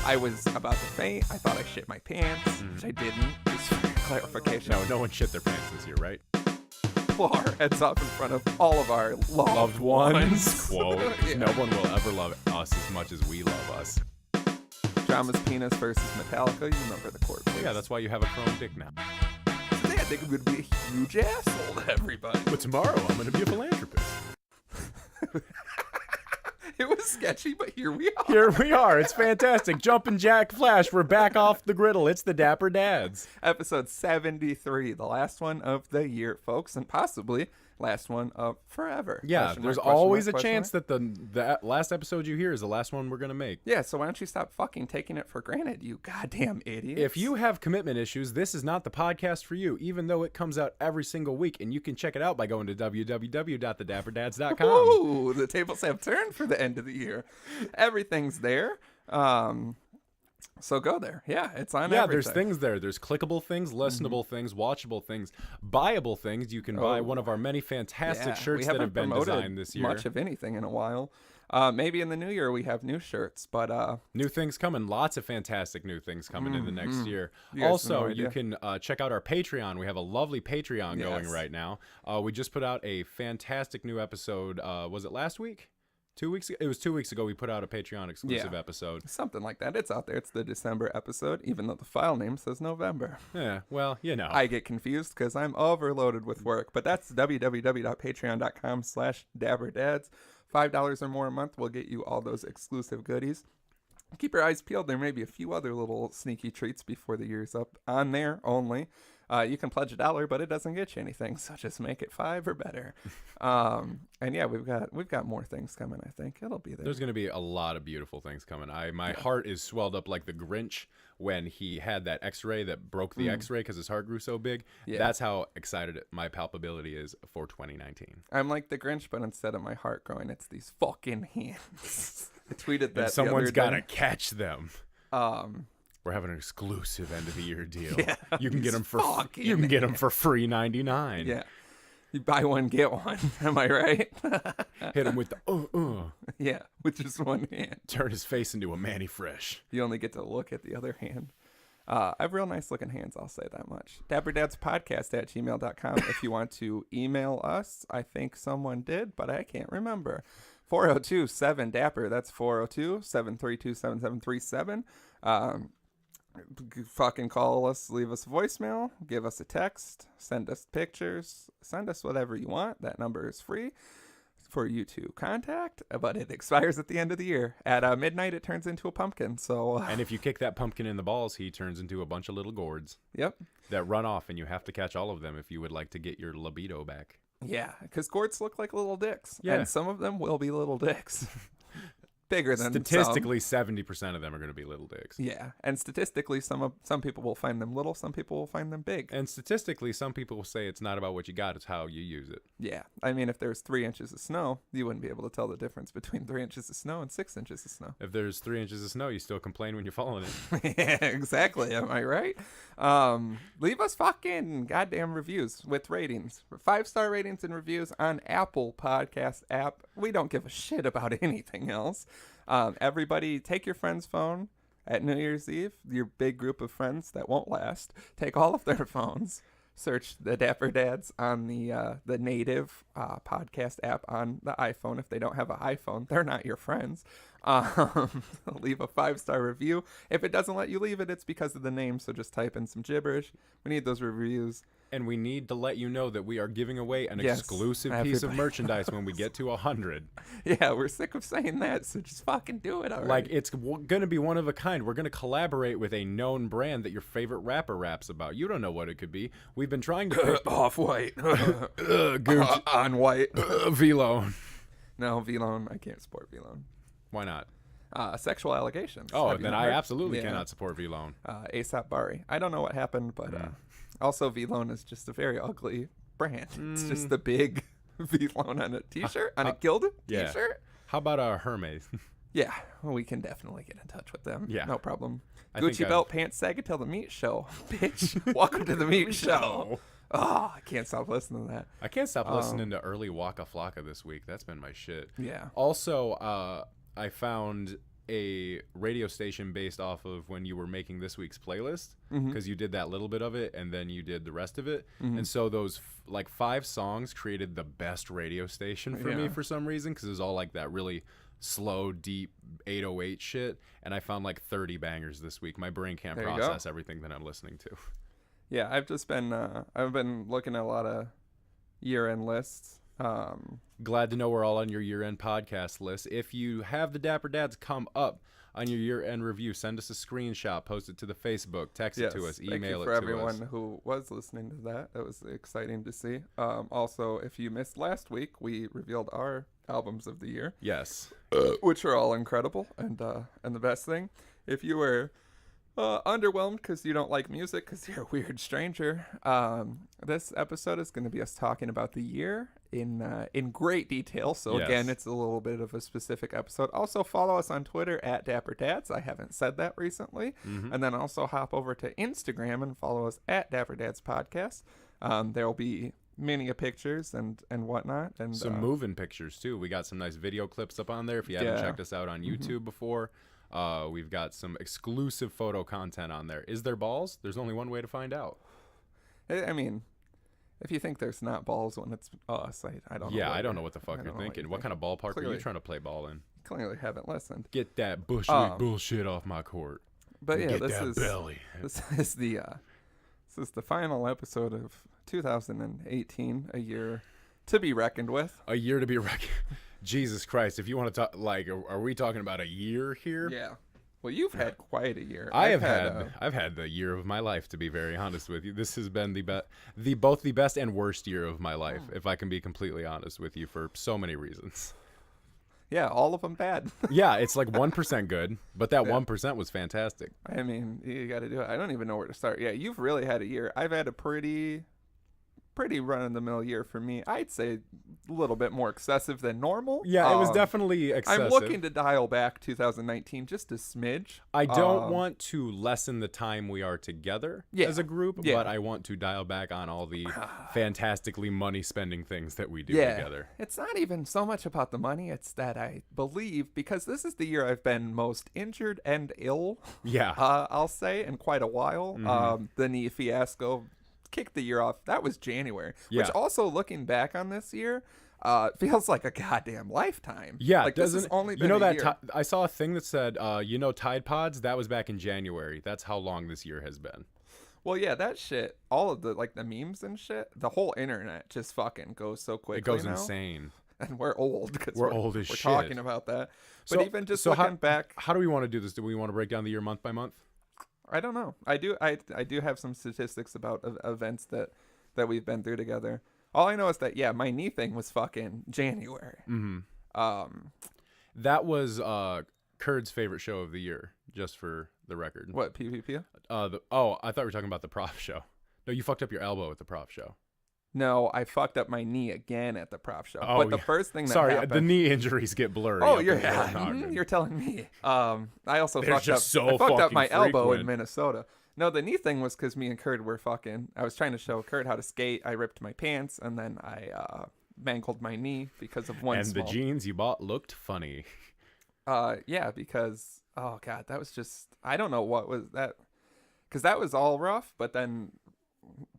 I was about to faint. I thought I shit my pants, which I didn't. Just for clarification. No one shit their pants this year, right? Blow our heads off in front of all of our loved ones. Quote. Yeah. No one will ever love us as much as we love us. Drama's penis versus Metallica. You remember the court case. Yeah, that's why you have a chrome dick now. Today I think I'm going to be a huge asshole to everybody. But tomorrow I'm going to be a philanthropist. It was sketchy, but here we are. Here we are. It's fantastic. Jumpin' Jack Flash. We're back off the griddle. It's the Dapper Dads. Episode 73, the last one of the year, folks, and possibly last one of forever. Yeah, Question there's mark, question always mark, a question chance mark? that the last episode you hear is the last one we're going to make. Yeah, so why don't you stop fucking taking it for granted, you goddamn idiot. If you have commitment issues, this is not the podcast for you, even though it comes out every single week, and you can check it out by going to www.thedapperdadspodcast.com. Ooh, the tables have turned for the end of the year. Everything's there. So go there. Yeah, it's on everything. There's things there. There's clickable things, listenable things, watchable things, buyable things. You can buy one of our many fantastic shirts that have been designed this year. Much of anything in a while. Maybe in the new year we have new shirts, but new things coming. Lots of fantastic new things coming in the next year. You Also, you can check out our Patreon. We have a lovely Patreon going right now. We just put out a fantastic new episode. Was it last week? 2 weeks ago? It was 2 weeks ago we put out a Patreon exclusive episode. Something like that. It's out there. It's the December episode, even though the file name says November. Yeah, well, you know. I get confused because I'm overloaded with work, but that's www.patreon.com/dapperdads. $5 or more a month will get you all those exclusive goodies. Keep your eyes peeled. There may be a few other little sneaky treats before the year's up on there only. You can pledge $1, but it doesn't get you anything, so just make it $5 or better. And yeah, we've got more things coming. I think it'll be there. There's going to be a lot of beautiful things coming. My heart is swelled up like the Grinch when he had that X-ray that broke the X-ray because his heart grew so big. Yeah. That's how excited my palpability is for 2019. I'm like the Grinch, but instead of my heart growing, it's these fucking hands. I tweeted that. And someone's got to catch them. We're having an exclusive end of the year deal. Yeah, you can get them for free $99. Yeah, you buy one get one. Am I right? Hit him with the Yeah, with just one hand. Turn his face into a Manny Fresh. You only get to look at the other hand. I have real nice looking hands, I'll say that much. dapperdadspodcast@gmail.com if you want to email us. I think someone did, but I can't remember. 402-7-DAPPER. That's 402-732-7737. Fucking call us, leave us a voicemail, give us a text, send us pictures, send us whatever you want. That number is free for you to contact, but it expires at the end of the year. At midnight, it turns into a pumpkin. So, and if you kick that pumpkin in the balls, he turns into a bunch of little gourds. Yep. That run off, and you have to catch all of them if you would like to get your libido back. Yeah, because gourds look like little dicks. Yeah. And some of them will be little dicks. Bigger than statistically, 70% of them are going to be little dicks. Yeah, and statistically, some people will find them little, some people will find them big. And statistically, some people will say it's not about what you got, it's how you use it. Yeah, I mean, if there's 3 inches of snow, you wouldn't be able to tell the difference between 3 inches of snow and 6 inches of snow. If there's 3 inches of snow, you still complain when you're falling in. Yeah, exactly. Am I right? Leave us fucking goddamn reviews with ratings. 5-star ratings and reviews on Apple Podcast app. We don't give a shit about anything else. Everybody take your friend's phone at New Year's Eve, your big group of friends that won't last. Take all of their phones, search the Dapper Dads on the native podcast app on the iPhone. If they don't have an iPhone, they're not your friends. Leave a 5-star review. If it doesn't let you leave it, it's because of the name, so just type in some gibberish. We need those reviews. And we need to let you know that we are giving away an exclusive piece of merchandise when we get to 100. Yeah, we're sick of saying that, so just fucking do it already. Like, it's going to be one of a kind. We're going to collaborate with a known brand that your favorite rapper raps about. You don't know what it could be. We've been trying to pick... Off-White. On White. V-Lone. No, V-Lone. I can't support V-Lone. Why not? Sexual allegations. Oh, then I absolutely cannot support V-Lone. A$AP Bari. I don't know what happened, but also V-Lone is just a very ugly brand. It's just the big V-Lone on a t-shirt, on a gilded t-shirt. How about Hermes? Yeah, well, we can definitely get in touch with them. Yeah. No problem. Gucci belt, pants, sag until the meat show. Bitch, welcome to the meat show. Oh, I can't stop listening to that. I can't stop listening to early Waka Flocka this week. That's been my shit. Yeah. Also, I found a radio station based off of when you were making this week's playlist, because you did that little bit of it and then you did the rest of it. And so those like 5 songs created the best radio station for me for some reason, because it was all like that really slow, deep 808 shit. And I found like 30 bangers this week. My brain can't process everything that I'm listening to. Yeah, I've just been I've been looking at a lot of year-end lists. Glad to know we're all on your year-end podcast list. If you have the Dapper Dads come up on your year-end review, send us a screenshot, post it to the Facebook, text it to us, email it to us. Thank you for everyone who was listening to that. That was exciting to see. Also, if you missed last week, we revealed our albums of the year. Yes. Which are all incredible. And the best thing, if you were underwhelmed because you don't like music because you're a weird stranger, this episode is going to be us talking about the year in great detail. So again, it's a little bit of a specific episode. Also follow us on Twitter at dapperdadads. I haven't said that recently. And then also hop over to Instagram and follow us at dapperdadspodcast. There will be many pictures and whatnot, and some moving pictures too. We got some nice video clips up on there if you haven't checked us out on YouTube before. We've got some exclusive photo content on there. Is there balls? There's only one way to find out. I mean, if you think there's not balls when it's us, I don't know. Yeah, I don't know what the fuck you're thinking. What kind of ballpark are you trying to play ball in? Clearly haven't listened. Get that bullshit off my court. But yeah, this is the final episode of 2018, a year to be reckoned with. A year to be reckoned. Jesus Christ! If you want to talk, like, are we talking about a year here? Yeah. Well, you've had quite a year. I've had the year of my life, to be very honest with you. This has been both the best and worst year of my life, if I can be completely honest with you, for so many reasons. Yeah, all of them bad. Yeah, it's like 1% good, but that 1% was fantastic. I mean, you got to do it. I don't even know where to start. Yeah, you've really had a year. I've had a pretty run-of-the-mill year for me. I'd say a little bit more excessive than normal. Yeah, it was definitely excessive. I'm looking to dial back 2019 just a smidge. I don't want to lessen the time we are together as a group, but I want to dial back on all the fantastically money-spending things that we do together. It's not even so much about the money. It's that I believe, because this is the year I've been most injured and ill, I'll say, in quite a while. The knee fiasco kicked the year off. That was January, which also, looking back on this year, feels like a goddamn lifetime. Yeah, like doesn't, this has only been a year. I saw a thing that said, Tide Pods, that was back in January. That's how long this year has been. Well, yeah, that shit, all of the memes and shit, the whole internet just fucking goes so quickly. It goes now. Insane. And we're old because we're old as we're shit. talking about that. But even just looking back, how do we want to do this? Do we want to break down the year month by month? I don't know. I do have some statistics about events that we've been through together. All I know is that my knee thing was fucking January. That was Kurd's favorite show of the year, just for the record. What, PvP? I thought we were talking about the prof show. No, you fucked up your elbow at the prof show. No, I fucked up my knee again at the prof show. But the first thing that happened... the knee injuries get blurry. Oh, you're telling me. I also fucked up my elbow in Minnesota. No, the knee thing was because me and Kurt were fucking... I was trying to show Kurt how to skate. I ripped my pants, and then I mangled my knee because of one the jeans you bought looked funny. Yeah, because... Oh, God, that was just... I don't know what was that... Because that was all rough, but then...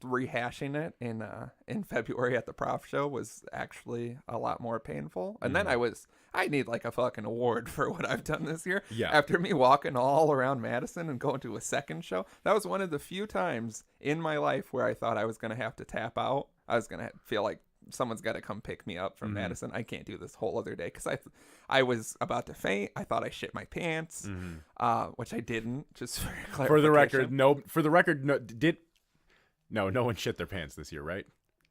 rehashing it in February at the prof show was actually a lot more painful. And then I need like a fucking award for what I've done this year. Yeah. After me walking all around Madison and going to a second show, that was one of the few times in my life where I thought I was going to have to tap out. I was going to feel like someone's got to come pick me up from Madison. I can't do this whole other day because I was about to faint. I thought I shit my pants, which I didn't. Just for clarification. For the record, no one shit their pants this year, right?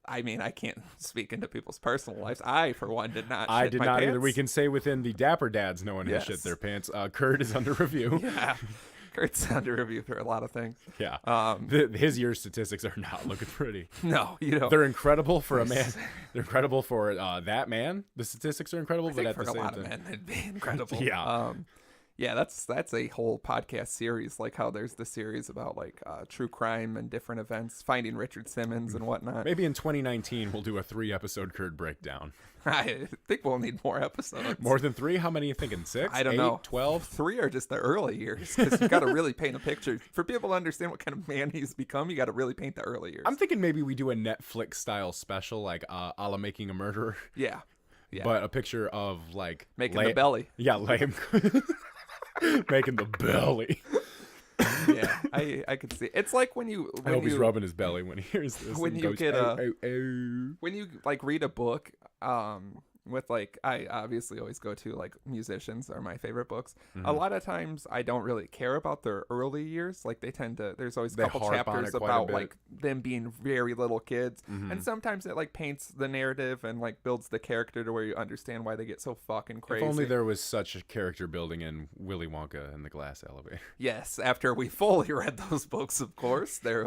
I mean, I can't speak into people's personal lives. I, for one, did not I shit did my not pants. either. We can say within the Dapper Dads, no one has shit their pants. Kurt is under review. Yeah. Kurt's under review for a lot of things. Yeah. His year statistics are not looking pretty. No, you know. They're incredible for a man. They're incredible for that man. The statistics are incredible, but at the same time. For a lot of men, it'd be incredible. Yeah. Yeah, that's a whole podcast series, like how there's the series about like true crime and different events, finding Richard Simmons and whatnot. Maybe in 2019 we'll do a 3-episode Kurd breakdown. I think we'll need more episodes. More than 3? How many are you thinking? 6? I don't 8, know. 12? 3 are just the early years, because you got to really paint a picture. For people to understand what kind of man he's become, you got to really paint the early years. I'm thinking maybe we do a Netflix style special, like a la Making a Murderer. Yeah. Yeah. But a picture of like making the belly. Yeah, lame. Making the belly. Yeah, I could see. It's like when you. I hope he's rubbing his belly when he hears this. When you goes, get when you like read a book, with like I obviously always go to like musicians are my favorite books. A lot of times I don't really care about their early years. Like they tend to. There's always a couple chapters about like them being very little kids, and sometimes it like paints the narrative and like builds the character to where you understand why they get so fucking crazy. If only there was such a character building in Willy Wonka and the Glass Elevator. Yes, after we fully read those books, of course, there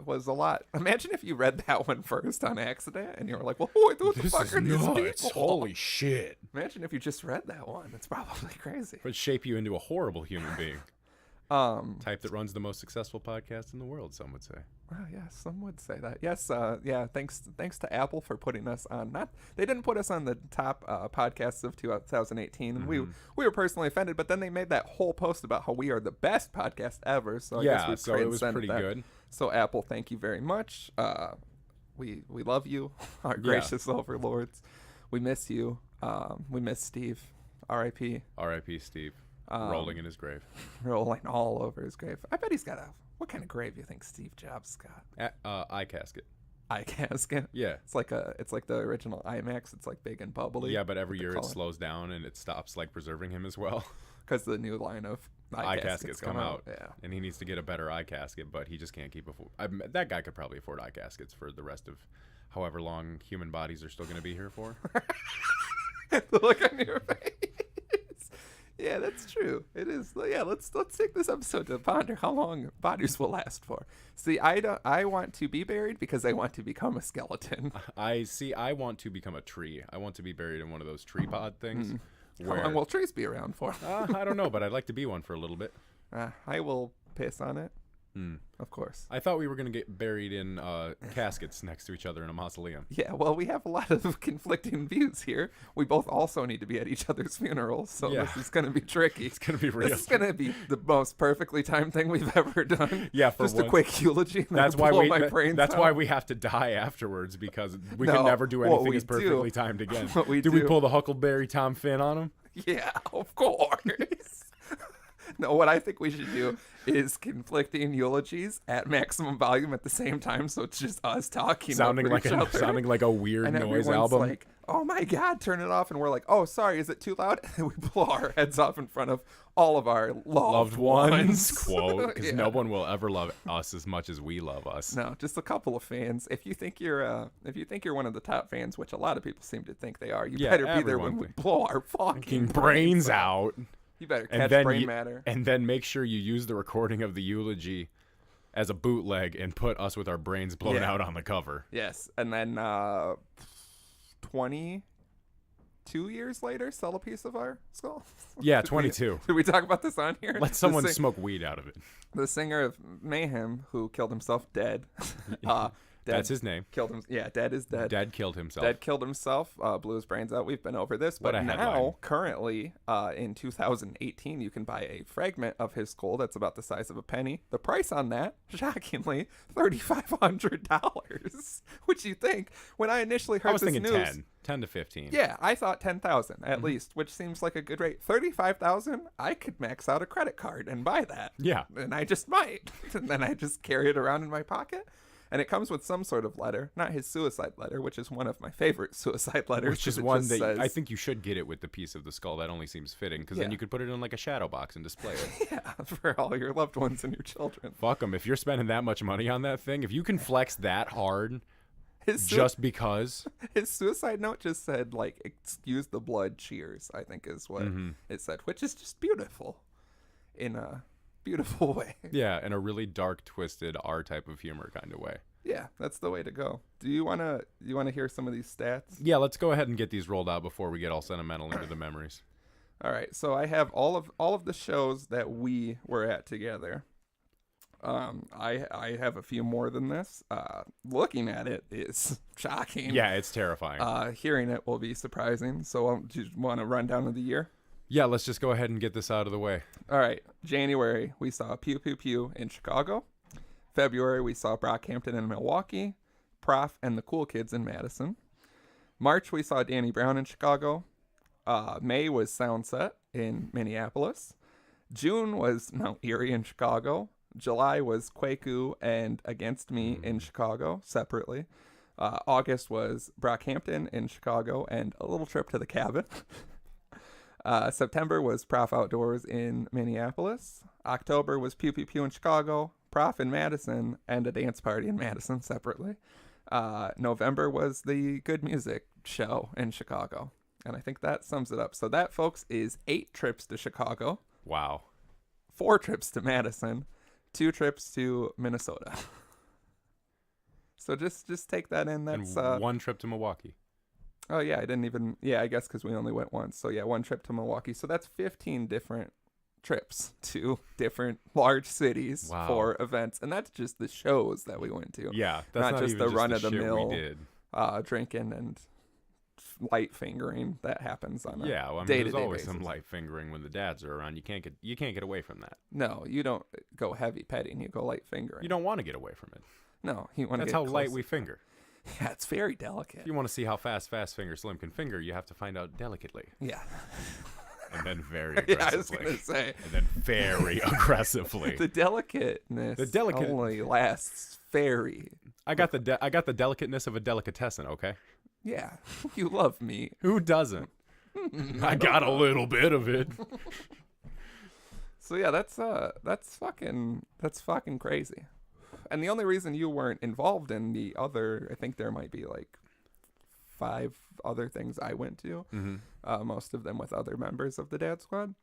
was a lot. Imagine if you read that one first on accident and you were like, "Well, what the fuck are these people?" Holy shit. Imagine if you just read that one. It's probably crazy. It would shape you into a horrible human being. Type that runs the most successful podcast in the world, some would say. Well, yeah, some would say that. Yes, yeah, thanks to Apple for putting us on. They didn't put us on the top podcasts of 2018, and we were personally offended, but then they made that whole post about how we are the best podcast ever, so I guess we it was pretty good. So Apple, thank you very much. We love you, our gracious overlords. We miss you. We miss Steve. R.I.P. R.I.P. Steve. Rolling in his grave. Rolling all over his grave. I bet he's got a... What kind of grave do you think Steve Jobs got? Eye casket. Eye casket? Yeah. It's like the original IMAX. It's like big and bubbly. Yeah, but every year it slows down and it stops like preserving him as well. Because the new line of eye caskets come out. Yeah. And he needs to get a better eye casket, but he just can't keep that guy could probably afford eye caskets for the rest of however long human bodies are still going to be here for. The look on your face. Yeah, that's true. It is. Yeah, let's take this episode to ponder how long bodies will last for. See, I want to be buried because I want to become a skeleton. I want to become a tree. I want to be buried in one of those tree pod things. How long will trees be around for? I don't know, but I'd like to be one for a little bit. I will piss on it. Of course. I thought we were going to get buried in caskets next to each other in a mausoleum. Yeah, well, we have a lot of conflicting views here. We both also need to be at each other's funerals, so this is going to be tricky. It's going to be real. This is going to be the most perfectly timed thing we've ever done. Yeah, for just a quick eulogy. That's why we have to die afterwards, because we can never do anything as perfectly timed again. Do we pull the Huckleberry Tom Finn on him? Yeah, of course. No, what I think we should do is conflicting eulogies at maximum volume at the same time, so it's just us talking, sounding like a weird and noise album. Like, oh my god, turn it off, and we're like, oh sorry, is it too loud? And we blow our heads off in front of all of our loved ones. Quote, because no one will ever love us as much as we love us. No, just a couple of fans. If you think you're one of the top fans, which a lot of people seem to think they are, you better be there when we blow our fucking brains out. You better catch brain matter. And then make sure you use the recording of the eulogy as a bootleg and put us with our brains blown out on the cover. Yes. And then 22 years later, sell a piece of our skull. Yeah, 22. Did we talk about this on here? Let someone smoke weed out of it. The singer of Mayhem, who killed himself dead. That's his name. Killed him. Yeah, Dead is dead. Dead killed himself. Dead killed himself. Blew his brains out. We've been over this, but now, currently, in 2018, you can buy a fragment of his skull that's about the size of a penny. The price on that, shockingly, $3,500. Which you think when I initially heard this news, I was thinking 10 to 15. Yeah, I thought 10,000 at least, which seems like a good rate. 35,000, I could max out a credit card and buy that. Yeah, and I just might. And then I just carry it around in my pocket. And it comes with some sort of letter, not his suicide letter, which is one of my favorite suicide letters. Which is one that I think you should get it with the piece of the skull. That only seems fitting, because then you could put it in like a shadow box and display it. Yeah, for all your loved ones and your children. Fuck them. If you're spending that much money on that thing, if you can flex that hard because. His suicide note just said, like, excuse the blood, cheers, I think is what it said, which is just beautiful in a beautiful way. Yeah, in a really dark, twisted R type of humor kind of way. Yeah, that's the way to go. Do you wanna hear some of these stats? Yeah, let's go ahead and get these rolled out before we get all sentimental into the memories. All right, so I have all of the shows that we were at together. I have a few more than this. Looking at it is shocking. Yeah, it's terrifying. Hearing it will be surprising. So, do you want to run down of the year? Yeah, let's just go ahead and get this out of the way. All right, January we saw Pew Pew Pew in Chicago. February we saw Brockhampton in Milwaukee, Prof and the Cool Kids in Madison. March we saw Danny Brown in Chicago. May was Soundset in Minneapolis. June was Mount Erie in Chicago. July was Kwaku and Against Me in Chicago separately. August was Brockhampton in Chicago and a little trip to the cabin. September was Prof Outdoors in Minneapolis. October was Pew Pew Pew in Chicago, Prof in Madison, and a dance party in Madison separately. November was the Good Music show in Chicago. And I think that sums it up. So that, folks, is 8 trips to Chicago. Wow. 4 trips to Madison. 2 trips to Minnesota. So just take that in. That's and 1 trip to Milwaukee. Oh, yeah, I didn't even... Yeah, I guess because we only went once. So, yeah, 1 trip to Milwaukee. So that's 15 different trips to different large cities for events. And that's just the shows that we went to. Yeah, that's not just even the run-of-the-mill we did. Drinking and light fingering that happens on a I mean, day-to-day there's always basis. some light fingering when the dads are around. You can't get away from that. No, you don't go heavy petting. You go light fingering. You don't want to get away from it. No, you want to That's get how light closer. we finger. Yeah, it's very delicate. If you want to see how fast Finger Slim can finger, you have to find out delicately. Yeah. And then very aggressively. Yeah, I was going to say. And then very aggressively. The delicateness only lasts very... I got the delicateness of a delicatessen, okay? Yeah, you love meat. Who doesn't? I got a little bit of it. So yeah, that's fucking crazy. And the only reason you weren't involved in the other, I think there might be like 5 other things I went to, most of them with other members of the Dad Squad,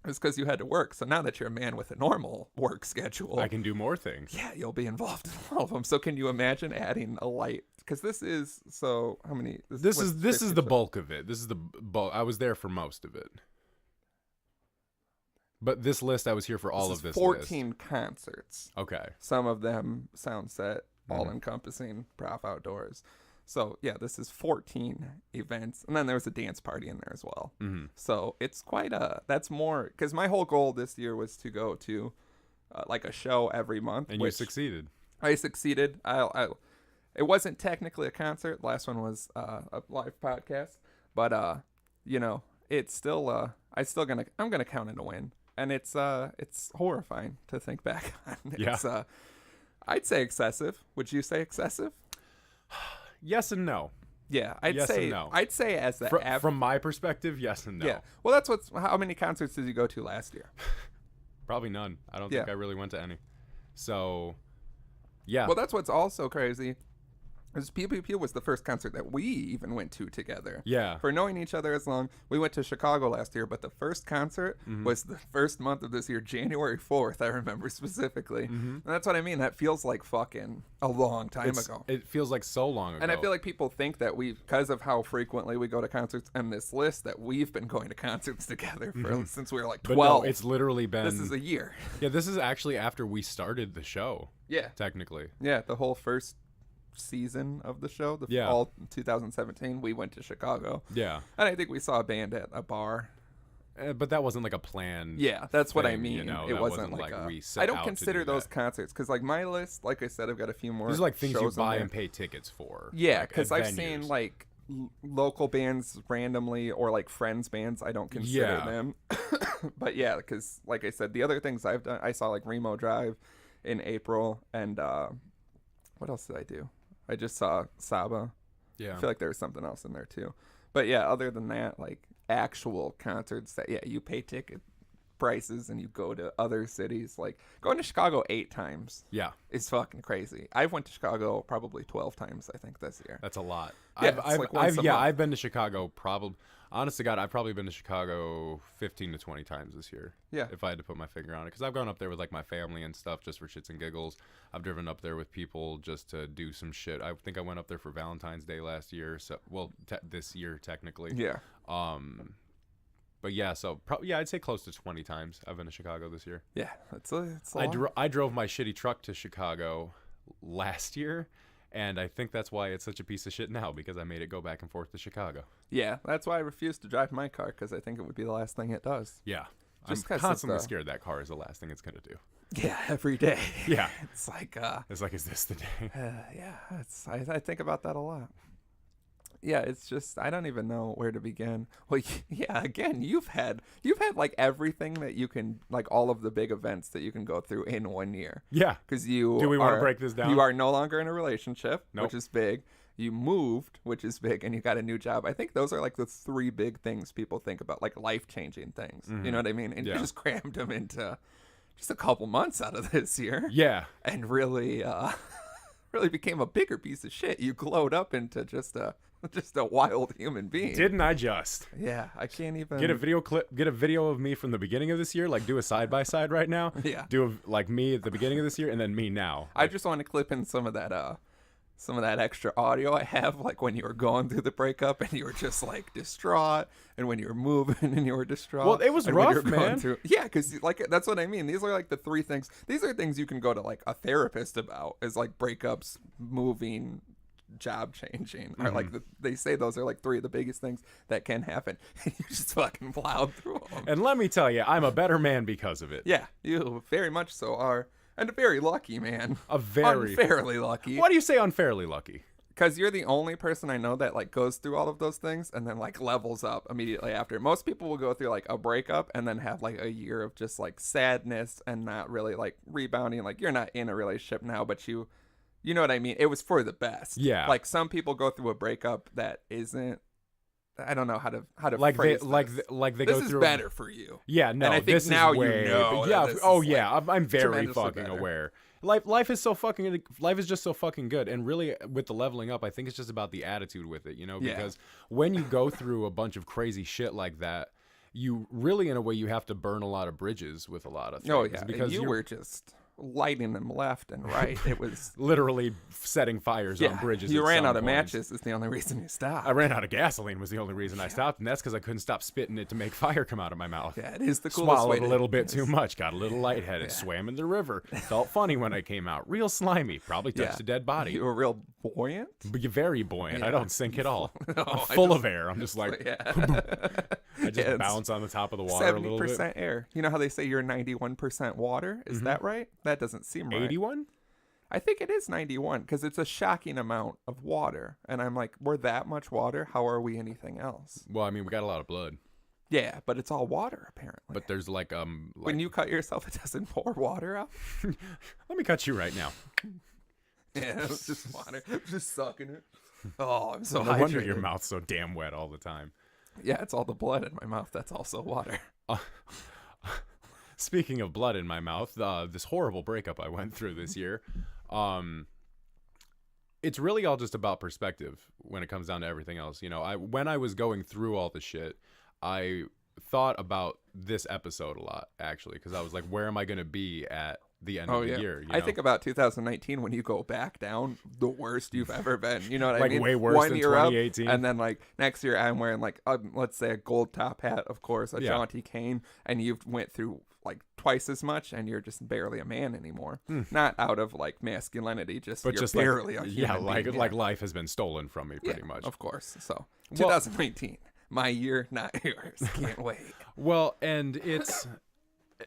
is because you had to work. So now that you're a man with a normal work schedule, I can do more things. Yeah, you'll be involved in all of them. So can you imagine adding a light? Because this is so how many? This is the bulk of it. This is the bulk. I was there for most of it. But this list, I was here for all of this 14 list. concerts. Okay. Some of them Soundset, all-encompassing, Prof Outdoors. So, yeah, this is 14 events. And then there was a dance party in there as well. Mm-hmm. So it's quite that's more, because my whole goal this year was to go to like a show every month. And you succeeded. I succeeded. It wasn't technically a concert. Last one was a live podcast. But, you know, it's still, I'm going to count it a win. And it's horrifying to think back on. It's, I'd say excessive. Would you say excessive? Yes and no. Yeah, I'd yes say and no. I'd say as the average. From my perspective, yes and no. Yeah. Well, that's how many concerts did you go to last year? Probably none. I don't think I really went to any. So, yeah. Well, that's what's also crazy. Because Pew Pew Pew was the first concert that we even went to together. Yeah. For knowing each other as long. We went to Chicago last year, but the first concert was the first month of this year, January 4th, I remember specifically. And that's what I mean. That feels like fucking a long time ago. It feels like so long ago. And I feel like people think that because of how frequently we go to concerts and this list, that we've been going to concerts together since we were like 12. But no, it's literally been... This is a year. Yeah, this is actually after we started the show. Yeah. Technically. Yeah, the whole first season of the show, all 2017, we went to Chicago. Yeah. And I think we saw a band at a bar. But that wasn't like a planned that's what I thing, mean. You know? It wasn't like we set I don't out consider to do those that. concerts because like my list, like I said, I've got a few more. These are like things you shows buy on and there. pay tickets for. Yeah, like, because at I've venues. seen like local bands randomly or like friends bands. I don't consider them. But yeah, because like I said, the other things I've done, I saw like Remo Drive in April, and what else did I do? I just saw Saba. Yeah. I feel like there was something else in there too. But yeah, other than that, like actual concerts that you pay ticket prices and you go to other cities. Like going to Chicago 8 times. Yeah. Is fucking crazy. I've went to Chicago probably 12 times, I think, this year. That's a lot. Yeah, I've been to Chicago probably. Honest to God, I've probably been to Chicago 15 to 20 times this year. Yeah. If I had to put my finger on it. Because I've gone up there with like my family and stuff just for shits and giggles. I've driven up there with people just to do some shit. I think I went up there for Valentine's Day last year. So, this year technically. Yeah. But yeah, so I'd say close to 20 times I've been to Chicago this year. Yeah, it's a lot. I drove my shitty truck to Chicago last year, and I think that's why it's such a piece of shit now, because I made it go back and forth to Chicago. Yeah, that's why I refuse to drive my car, because I think it would be the last thing it does. Yeah. Just I'm constantly scared that car is the last thing it's going to do. Yeah, every day. Yeah. It's like, is this the day? yeah, I think about that a lot. Yeah, it's just, I don't even know where to begin. Well, yeah, again, you've had like everything that you can, like all of the big events that you can go through in 1 year. Yeah. Because do we want to break this down? You are no longer in a relationship, Nope. which is big. You moved, which is big, and you got a new job. I think those are like the 3 big things people think about, like life-changing things. Mm-hmm. You know what I mean? And you just crammed them into just a couple months out of this year. Yeah. And really, really became a bigger piece of shit. You glowed up into just a wild human being. Didn't I just? Yeah, I can't even Get a video of me from the beginning of this year, like do a side by side right now. Yeah. Like me at the beginning of this year and then me now. I just want to clip in some of that extra audio I have, like when you were going through the breakup and you were just like distraught, and when you were moving and you were distraught. Well, it was and rough, when you were going man. through, yeah, because like that's what I mean. These are like the 3 things. These are things you can go to like a therapist about, is like breakups, moving, job changing, or like they say those are like 3 of the biggest things that can happen. And you just fucking plowed through them. And let me tell you, I'm a better man because of it. Yeah, you very much so are. And a very lucky man. Unfairly lucky. Why do you say unfairly lucky? Because you're the only person I know that like goes through all of those things and then like levels up immediately after. Most people will go through like a breakup and then have like a year of just like sadness and not really like rebounding. Like you're not in a relationship now, but you know what I mean? It was for the best. Yeah. Like some people go through a breakup that isn't. I don't know how to like phrase they this. like they this go is through better for you. Yeah, no, and I think this now is way, you know. Yeah, This oh is, yeah, like, I'm very tremendously fucking better. aware. Life is just so fucking good, and really with the leveling up, I think it's just about the attitude with it, you know, because when you go through a bunch of crazy shit like that, you really in a way you have to burn a lot of bridges with a lot of things. Oh yeah, because you were just lighting them left and right. It was literally setting fires on bridges. You at ran some out of points. matches is the only reason you stopped. I ran out of gasoline was the only reason I stopped, and that's because I couldn't stop spitting it to make fire come out of my mouth. Yeah, it is the coolest way Swallowed a little bit too much, got a little lightheaded, swam in the river, felt funny when I came out, real slimy, probably touched a dead body. You were real buoyant? But you're very buoyant. I don't sink at all. No, I'm full of air. I'm just like, I just it's bounce on the top of the water a little bit. 70% air. You know how they say you're 91% water? Is that right? That doesn't seem right. 81? I think it is 91 because it's a shocking amount of water. And I'm like, we're that much water. How are we anything else? Well, I mean, we got a lot of blood. Yeah, but it's all water apparently. But there's like when you cut yourself, it doesn't pour water out. Let me cut you right now. Yeah, it's just water. I'm just sucking it. Oh, I'm so No hydrated. wonder your mouth's so damn wet all the time. Yeah, it's all the blood in my mouth. That's also water. Speaking of blood in my mouth, this horrible breakup I went through this year, it's really all just about perspective when it comes down to everything else. You know, when I was going through all the shit, I thought about this episode a lot, actually, because I was like, where am I going to be at the end of the year? You know? I think about 2019 when you go back down, the worst you've ever been. You know what I like mean? way worse One than year up, 2018. and then like next year I'm wearing like let's say a gold top hat, of course, a jaunty cane, and you've went through like twice as much, and you're just barely a man anymore. Not out of like masculinity, just but you're just barely like, a human being. like life has been stolen from me pretty much. Of course. So 2019, my year, not yours. Can't wait. Well, and it's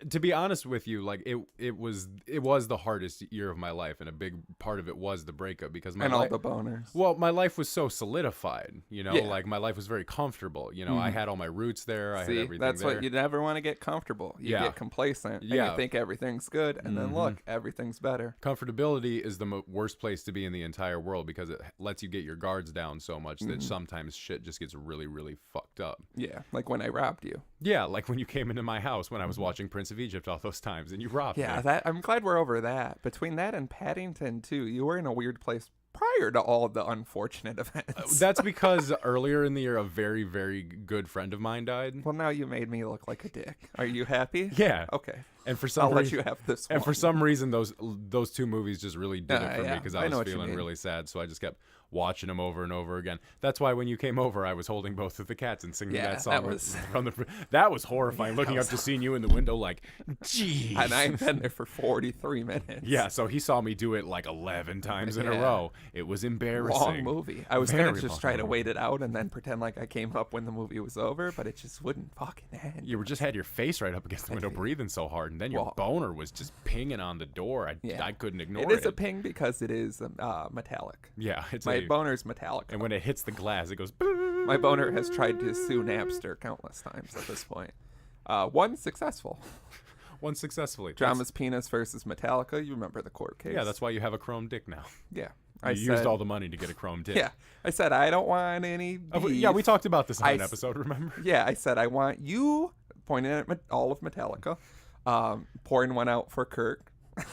to be honest with you, like it was the hardest year of my life, and a big part of it was the breakup because all the boners. Well, my life was so solidified, you know, like my life was very comfortable. You know, I had all my roots there. I had everything that's there. what you never want to get comfortable. You get complacent, and you think everything's good, and then look, everything's better. Comfortability is the worst place to be in the entire world because it lets you get your guards down so much that sometimes shit just gets really, really fucked up. Yeah, like when I robbed you. Yeah, like when you came into my house when I was watching Prince of Egypt all those times and you robbed me. I'm glad we're over that. Between that and Paddington too, you were in a weird place prior to all of the unfortunate events. That's because earlier in the year a very, very good friend of mine died. Well, now you made me look like a dick. Are you happy? Yeah. Okay. And for some I'll reason, let you have this one. And for some reason those two movies just really did it for me because I was what you feeling mean. really sad, so I just kept watching them over and over again. That's why when you came over, I was holding both of the cats and singing that song. That was horrifying. Looking up to seeing you in the window, like, geez. And I've been there for 43 minutes. Yeah, so he saw me do it like 11 times in a row. It was embarrassing. Long movie. I was going to just try to wait it out and then pretend like I came up when the movie was over, but it just wouldn't fucking end. You just had your face right up against the window breathing so hard, and then your boner was just pinging on the door. I couldn't ignore it. It is a ping because it is metallic. Yeah, my boner's metallic. And when it hits the glass, it goes. My boner has tried to sue Napster countless times at this point. One successful. One successfully. Drama's Penis versus Metallica. You remember the court case? Yeah, that's why you have a chrome dick now. Yeah. You used all the money to get a chrome dick. Yeah. I said, I don't want any beef. Yeah, we talked about this in an episode, remember? Yeah, I said, I want you, pointing at all of Metallica, pouring one out for Kirk.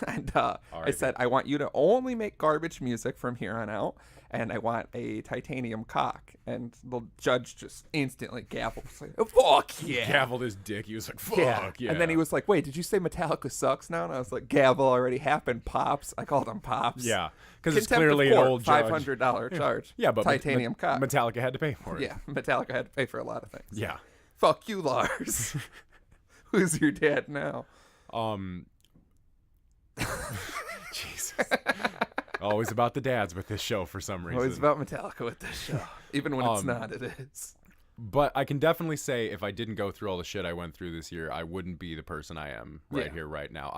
And I said, I want you to only make garbage music from here on out, and I want a titanium cock. And the judge just instantly gavelled. Like, fuck yeah. Gavelled his dick. He was like, fuck yeah. And then he was like, wait, did you say Metallica sucks now? And I was like, gavel already happened, Pops. I called him Pops. Yeah, because it's clearly an old judge. $500 charge. Yeah, but titanium cock. Metallica had to pay for it. Yeah, Metallica had to pay for a lot of things. Yeah. Fuck you, Lars. Who's your dad now? Jesus. Always about the dads with this show for some reason. Always about Metallica with this show. Even when it's not, it is. But I can definitely say if I didn't go through all the shit I went through this year, I wouldn't be the person I am here, right now.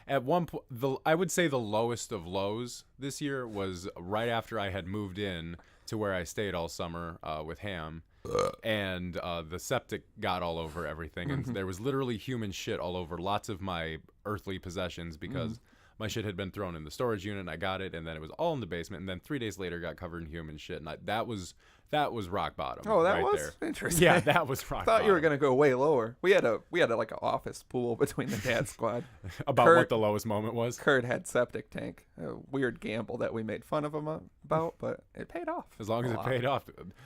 At one point, I would say the lowest of lows this year was right after I had moved in to where I stayed all summer with Ham. And the septic got all over everything. And there was literally human shit all over lots of my earthly possessions because my shit had been thrown in the storage unit and I got it. And then it was all in the basement. And then 3 days later got covered in human shit. And that was rock bottom. Oh, that right was there. interesting. Yeah, that was rock bottom. I thought you were going to go way lower. We had like an office pool between the dad squad. About what the lowest moment was? Kurt had septic tank. A weird gamble that we made fun of him about, but it paid off. As long as it paid off.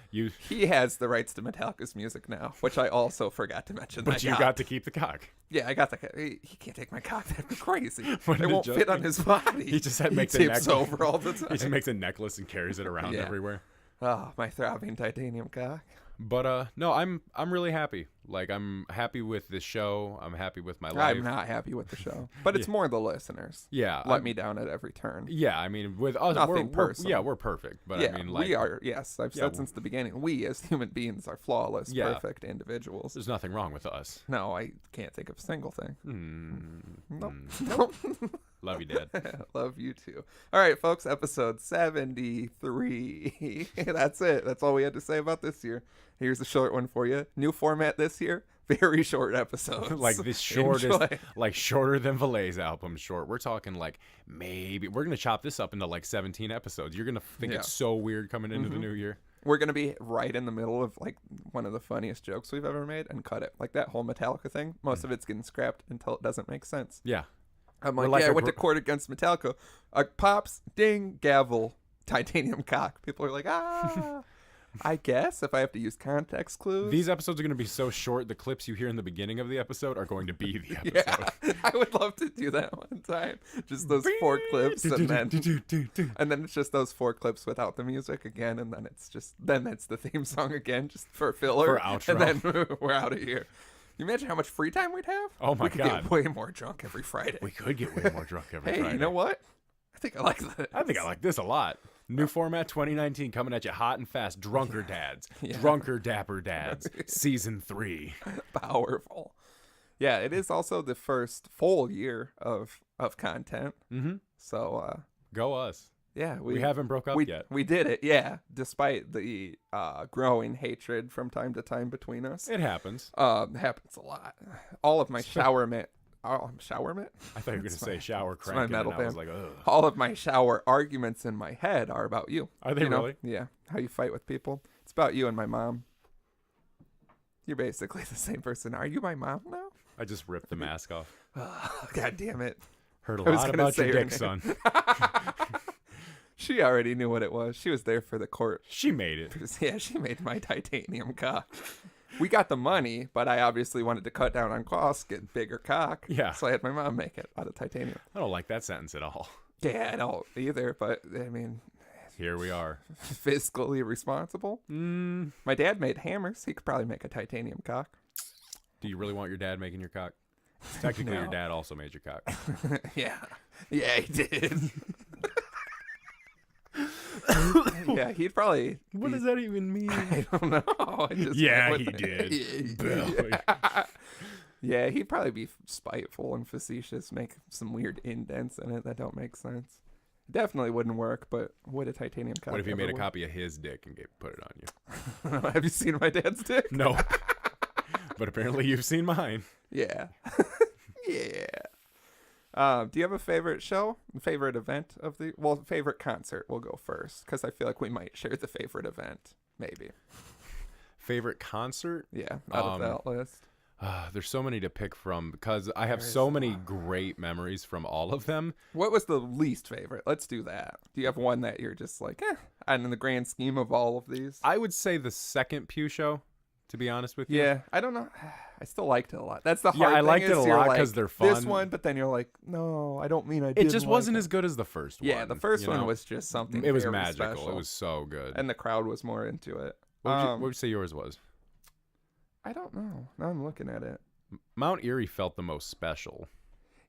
He has the rights to Metallica's music now, which I also forgot to mention. But you got to keep the cock. Yeah, I got the cock. He can't take my cock. That'd be crazy. It won't fit on his body. He just makes a necklace over all the time. He just makes a necklace and carries it around everywhere. Oh, my throbbing titanium cock. But no, I'm really happy. Like I'm happy with this show. I'm happy with my life. I'm not happy with the show, but it's more the listeners. Yeah, let me down at every turn. Yeah, I mean with us, nothing personal. we're perfect. But yeah, I mean, like, we are. Yes, I've said since the beginning, we as human beings are flawless, perfect individuals. There's nothing wrong with us. No, I can't think of a single thing. Nope. Love you, Dad. Love you too. All right, folks, episode 73. That's it. That's all we had to say about this year. Here's a short one for you. New format this year. Very short episodes. Like this shortest, like shorter than Valet's album short. We're talking like maybe we're gonna chop this up into like 17 episodes. You're gonna think it's so weird coming into the new year. We're gonna be right in the middle of like one of the funniest jokes we've ever made and cut it. Like that whole Metallica thing. Most of it's getting scrapped until it doesn't make sense. Yeah. I'm like, I went to court against Metallica. Pops, ding, gavel, titanium cock. People are like, I guess if I have to use context clues. These episodes are going to be so short, the clips you hear in the beginning of the episode are going to be the episode. Yeah, I would love to do that one time. Just those 4 clips and then it's just those 4 clips without the music again, and then it's the theme song again, just for filler. For outro. And then we're out of here. You imagine how much free time we'd have? Oh my God. We could get way more drunk every Friday. We could get way more drunk every Friday. Hey, you know what? I think I like this. I think I like this a lot. New format 2019 coming at you hot and fast. Drunker Dads. Drunker Dapper Dads. Season 3. Powerful. Yeah, it is also the first full year of content. Mm-hmm. So go us. Yeah, we haven't broke up yet. We did it, yeah. Despite the growing hatred from time to time between us. It happens. It happens a lot. All of my shower mitt. Shower mitt? I thought you were going to say shower crank. My metal band. I was like, ugh. All of my shower arguments in my head are about you. Are they really? Yeah. How you fight with people. It's about you and my mom. You're basically the same person. Are you my mom now? I just ripped the mask off. God damn it. Heard a lot about your dick, son. She already knew what it was. She was there for the court. She made it. Yeah, she made my titanium cock. We got the money, but I obviously wanted to cut down on costs, get bigger cock. Yeah. So I had my mom make it out of titanium. I don't like that sentence at all. Yeah, I don't either, but I mean, Here we are. Fiscally responsible. My dad made hammers. He could probably make a titanium cock. Do you really want your dad making your cock? Technically, No. your dad also made your cock. Yeah, he did. Yeah, he'd probably. What does that even mean? I don't know. I just Yeah, went he with it. did. Yeah, he'd probably be spiteful and facetious, make some weird indents in it that don't make sense. Definitely wouldn't work, but would a titanium cock? What if he made a ever copy of his dick and put it on you? work? Have you seen my dad's dick? No. But apparently you've seen mine. Yeah. Yeah. Do you have a favorite show? Favorite event of the... Well, favorite concert. We'll go first, because I feel like we might share the favorite event. Maybe. Favorite concert? Yeah, out of that list. There's so many to pick from because I have so many great memories from all of them. What was the least favorite? Let's do that. Do you have one that you're just like, and in the grand scheme of all of these? I would say the second Pew show, to be honest with you. Yeah, I don't know. I still liked it a lot. That's the hard thing. I liked it a you're lot like, because they're fun. This one, but then you're like, no, I don't mean I It didn't just like wasn't it. as good as the first one. Yeah, the first one know? was just something. It was very magical. special. It was so good. And the crowd was more into it. What would you say yours was? I don't know. Now I'm looking at it. Mount Erie felt the most special.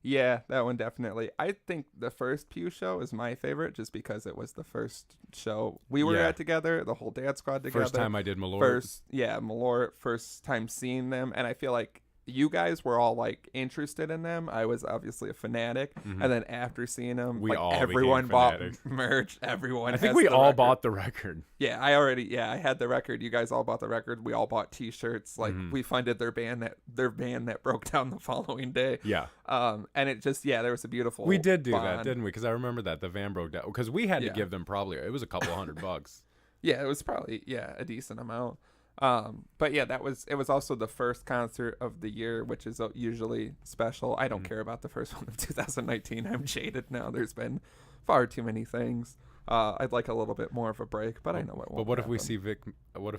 Yeah, that one definitely. I think the first Pew show is my favorite just because it was the first show we were at together, the whole dad squad together. First time I did Malort. Malort, first time seeing them. And I feel like you guys were all like interested in them. I was obviously a fanatic. And then after seeing them, everyone bought merch. Everyone I think we all bought the record. Yeah, I had the record. You guys all bought the record. We all bought t-shirts. Like we funded their band that broke down the following day. Yeah. And it just, there was a beautiful We did do bond. that, didn't we? Because I remember that the van broke down because we had to give them it was a couple $100. Yeah, it was probably a decent amount. But yeah, it was also the first concert of the year, which is usually special. I don't care about the first one of 2019. I'm jaded now. There's been far too many things. I'd like a little bit more of a break, but I know it won't. But what if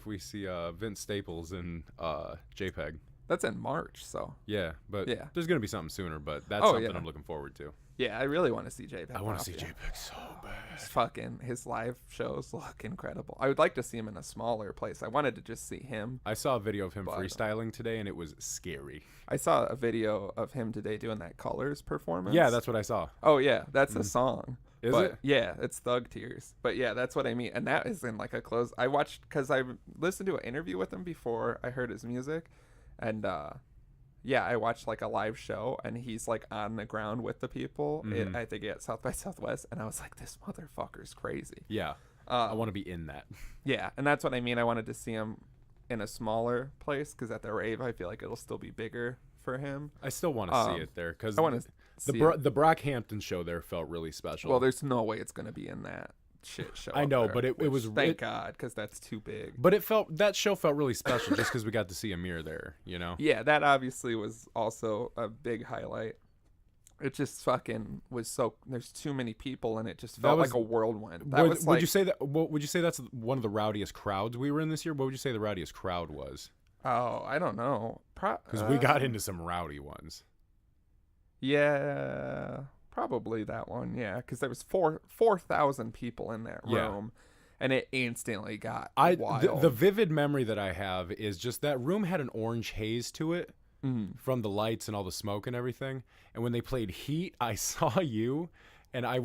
we see Vince Staples in JPEG? That's in March, so. Yeah, but there's gonna be something sooner. But that's something I'm looking forward to. Yeah, I really want to see JPEG. I want to see JPEG so bad. His live shows look incredible. I would like to see him in a smaller place. I wanted to just see him. I saw a video of him freestyling today, and it was scary. I saw a video of him today doing that Colors performance. Yeah, that's what I saw. Oh, yeah, that's a song. Is it? Yeah, it's Thug Tears. But yeah, that's what I mean. And that is in like a close. I watched, because I listened to an interview with him before I heard his music. And I watched like a live show, and he's like on the ground with the people. I think at South by Southwest, and I was like, this motherfucker's crazy. Yeah, I want to be in that. Yeah, and that's what I mean. I wanted to see him in a smaller place because at the rave, I feel like it'll still be bigger for him. I still want to see it there because I want to. The Brockhampton show there felt really special. Well, there's no way it's gonna be in that shit show. I know, there, but it was thank God, because that's too big. But that show felt really special just because we got to see Amir there, you know. Yeah, that obviously was also a big highlight. It just fucking was so. There's too many people, and it just felt like a whirlwind. Would you say that? Would you say that's one of the rowdiest crowds we were in this year? What would you say the rowdiest crowd was? Oh, I don't know. Because we got into some rowdy ones. Yeah. Probably that one, yeah, because there was 4,000 people in that room, and it instantly got wild. The vivid memory that I have is just that room had an orange haze to it from the lights and all the smoke and everything. And when they played Heat, I saw you, and I'm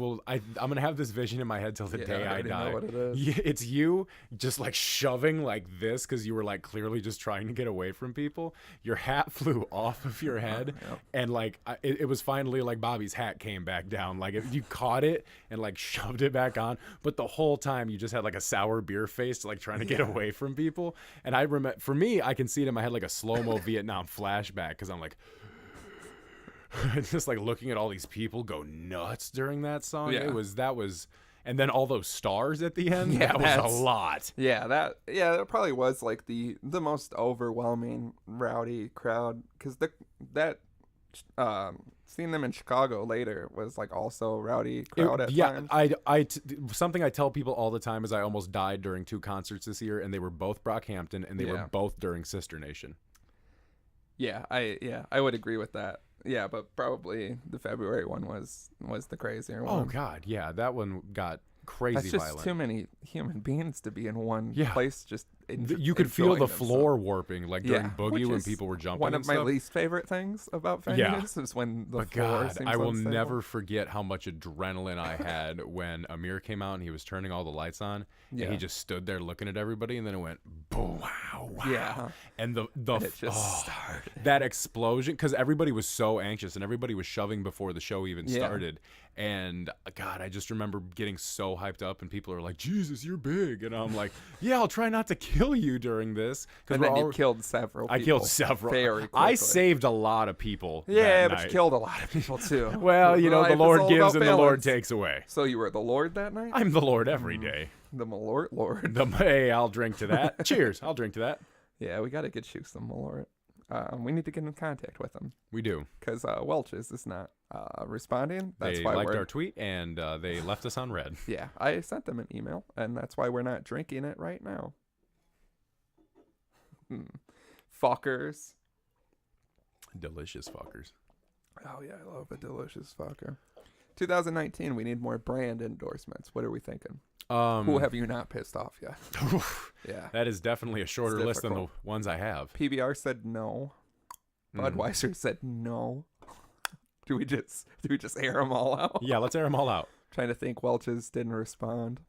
gonna have this vision in my head till the day I die. Know what it is. It's you just like shoving like this because you were like clearly just trying to get away from people. Your hat flew off of your head, and like it was finally like Bobby's hat came back down. Like you caught it and like shoved it back on, but the whole time you just had like a sour beer face, like trying to get away from people. And I remember, for me, I can see it in my head like a slow-mo Vietnam flashback because I'm like. Just like looking at all these people go nuts during that song. Yeah. That was, and then all those stars at the end. Yeah, that was a lot. Yeah, that probably was like the most overwhelming rowdy crowd because seeing them in Chicago later was like also a rowdy crowd at times. Something I tell people all the time is I almost died during 2 concerts this year, and they were both Brockhampton, and they were both during Sister Nation. Yeah, I would agree with that. Yeah, but probably the February one was the crazier one. Oh God, yeah, that one got crazy That's just violent. too many human beings to be in one place. Just You could feel the enjoying floor themselves. warping, like during Boogie which when is people were jumping. One and of my stuff. least favorite things about venues is when the But floor God, seems I will unstable. never forget how much adrenaline I had when Amir came out and he was turning all the lights on, and he just stood there looking at everybody, and then it went boom, wow, and the and it just started. that explosion, because everybody was so anxious and everybody was shoving before the show even started, and God, I just remember getting so hyped up, and people are like, Jesus, you're big, and I'm like, yeah, I'll try not to kill you during this, and then you killed several people. I killed several. Very quickly. I saved a lot of people. Yeah, that but night. you killed a lot of people too. Well, you know, Life the is Lord all gives about and the Lord balance. takes away. So you were the Lord that night? I'm the Lord every day. The Malort Lord. Hey, I'll drink to that. Cheers. I'll drink to that. Yeah, we got to get you some Malort. We need to get in contact with them. We do. Because Welch's is not responding. That's they why liked we're... our tweet, and they left us on red. Yeah, I sent them an email, and that's why we're not drinking it right now. Fuckers. Delicious fuckers. Oh, yeah, I love a delicious fucker. 2019, we need more brand endorsements. What are we thinking? Who have you not pissed off yet? Yeah. That is definitely a shorter list than the ones I have. PBR said no. Budweiser said no. Do we just air them all out? Yeah, let's air them all out. Trying to think. Welch's didn't respond.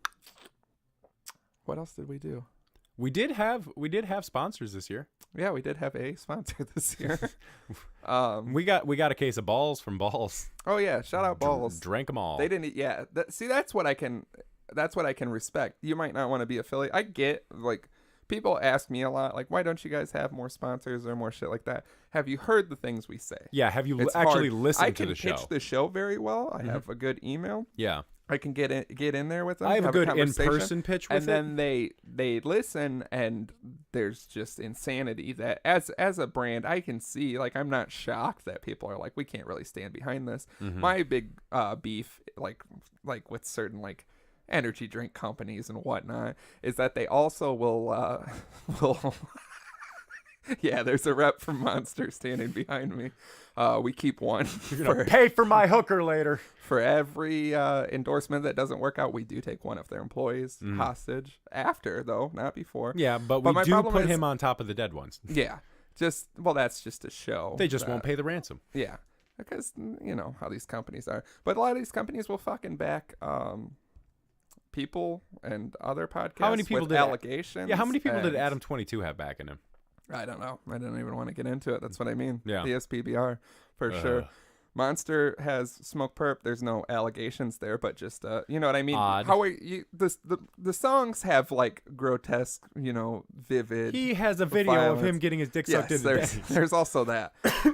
What else did we do? We did have sponsors this year. Yeah, we did have a sponsor this year. We got a case of balls from Balls. Oh yeah, shout out Balls. Drank them all. They didn't. Yeah, that's what I can respect. You might not want to be affiliate. I get, like, people ask me a lot, like, why don't you guys have more sponsors or more shit like that? Have you heard the things we say? Yeah, have you It's actually hard. listened to the show? I can pitch the show very well. I have a good email. Yeah. I can get in there with them. I have a good conversation, in-person pitch with and then they listen, and there's just insanity that as a brand, I can see, like, I'm not shocked that people are like, we can't really stand behind this. My big beef, like with certain, like, energy drink companies and whatnot, is that they also will yeah, there's a rep from Monster standing behind me. We keep one. You're gonna pay for my hooker later. For every endorsement that doesn't work out, we do take one of their employees hostage. After, though, not before. Yeah, but we do put him on top of the dead ones. Yeah, that's just a show. They just won't pay the ransom. Yeah, because you know how these companies are. But a lot of these companies will fucking back people and other podcasts. How many people did allegations? Yeah, how many people did Adam 22 have backing him? I don't know. I don't even want to get into it. That's what I mean. Yeah. DSPBR, for sure. Monster has smoke perp. There's no allegations there, but just you know what I mean. Odd. How are you? The songs have, like, grotesque, you know, vivid. He has a video violence. of him getting his dick sucked in the day. There's also that.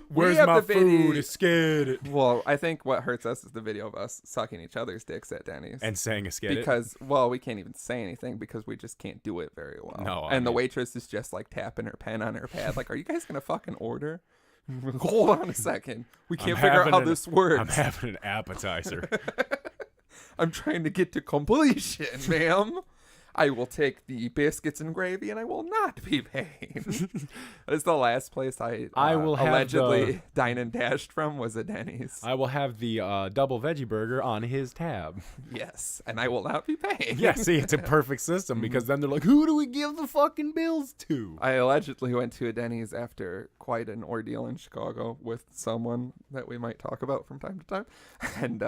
Where's my food? It's scared. Well, I think what hurts us is the video of us sucking each other's dicks at Denny's and saying it's scared. Because we can't even say anything because we just can't do it very well. No, and the waitress is just, like, tapping her pen on her pad, like, are you guys gonna fucking order? Hold on a second. We can't figure out how this works. I'm having an appetizer. I'm trying to get to completion, ma'am. I will take the biscuits and gravy, and I will not be paid. That is the last place I will allegedly dine and dashed from, was a Denny's. I will have the double veggie burger on his tab. Yes, and I will not be paid. Yeah, see, it's a perfect system, because then they're like, who do we give the fucking bills to? I allegedly went to a Denny's after quite an ordeal in Chicago with someone that we might talk about from time to time. And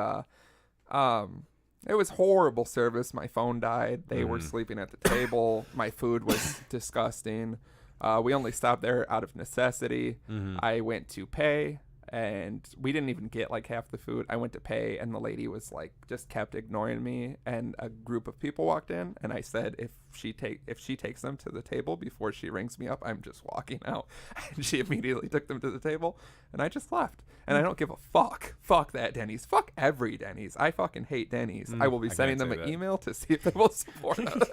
it was horrible service. My phone died. They were sleeping at the table. My food was disgusting. We only stopped there out of necessity. I went to pay, and we didn't even get, like, half the food. I went to pay, and the lady was, like, just kept ignoring me. And a group of people walked in, and I said, if she takes them to the table before she rings me up, I'm just walking out. And she immediately took them to the table, and I just left. And I don't give a fuck. Fuck that Denny's. Fuck every Denny's. I fucking hate Denny's. I will be sending them an email to see if they will support us.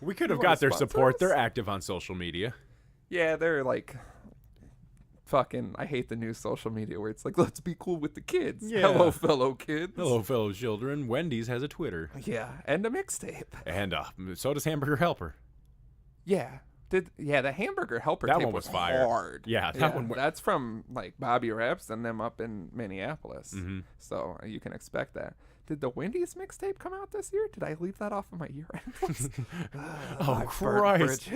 We could have got their support. They're active on social media. Yeah, they're like... Fucking, I hate the new social media where it's like, let's be cool with the kids. Yeah. Hello, fellow kids. Hello, fellow children. Wendy's has a Twitter. Yeah, and a mixtape. And so does Hamburger Helper. Yeah. The hamburger helper That tape one was fire. hard. Yeah, that one. That's from like Bobby Raps and them up in Minneapolis. Mm-hmm. So you can expect that. Did the Wendy's mixtape come out this year? Did I leave that off of my year-end list? Oh, Christ.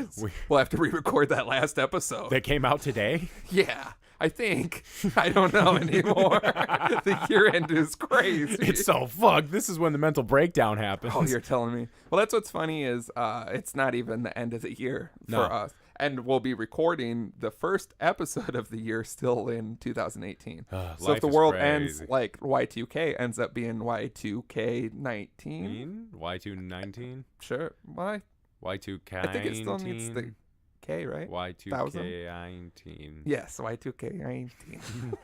We'll have to re-record that last episode. They came out today? Yeah, I think. I don't know anymore. The year-end is crazy. It's so fucked. This is when the mental breakdown happens. Oh, you're telling me. Well, that's what's funny is it's not even the end of the year for us. And we'll be recording the first episode of the year still in 2018. So if the world ends like Y2K ends up being Y2K19. Y219? Sure. Why? Y2K19. I think it still needs the K, right? Y2K19. Yes, Y2K19.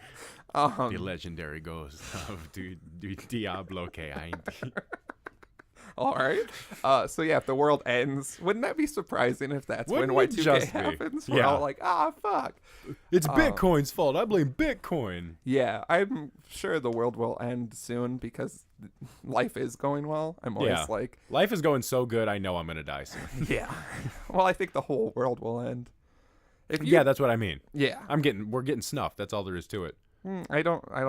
The legendary ghost of Diablo K19. All right. So yeah, if the world ends, wouldn't that be surprising if that's when Y2K happens? We're all like, fuck. It's Bitcoin's fault. I blame Bitcoin. Yeah, I'm sure the world will end soon because life is going well. I'm always like... Life is going so good, I know I'm going to die soon. Yeah. Well, I think the whole world will end. Yeah, that's what I mean. Yeah. We're getting snuffed. That's all there is to it. I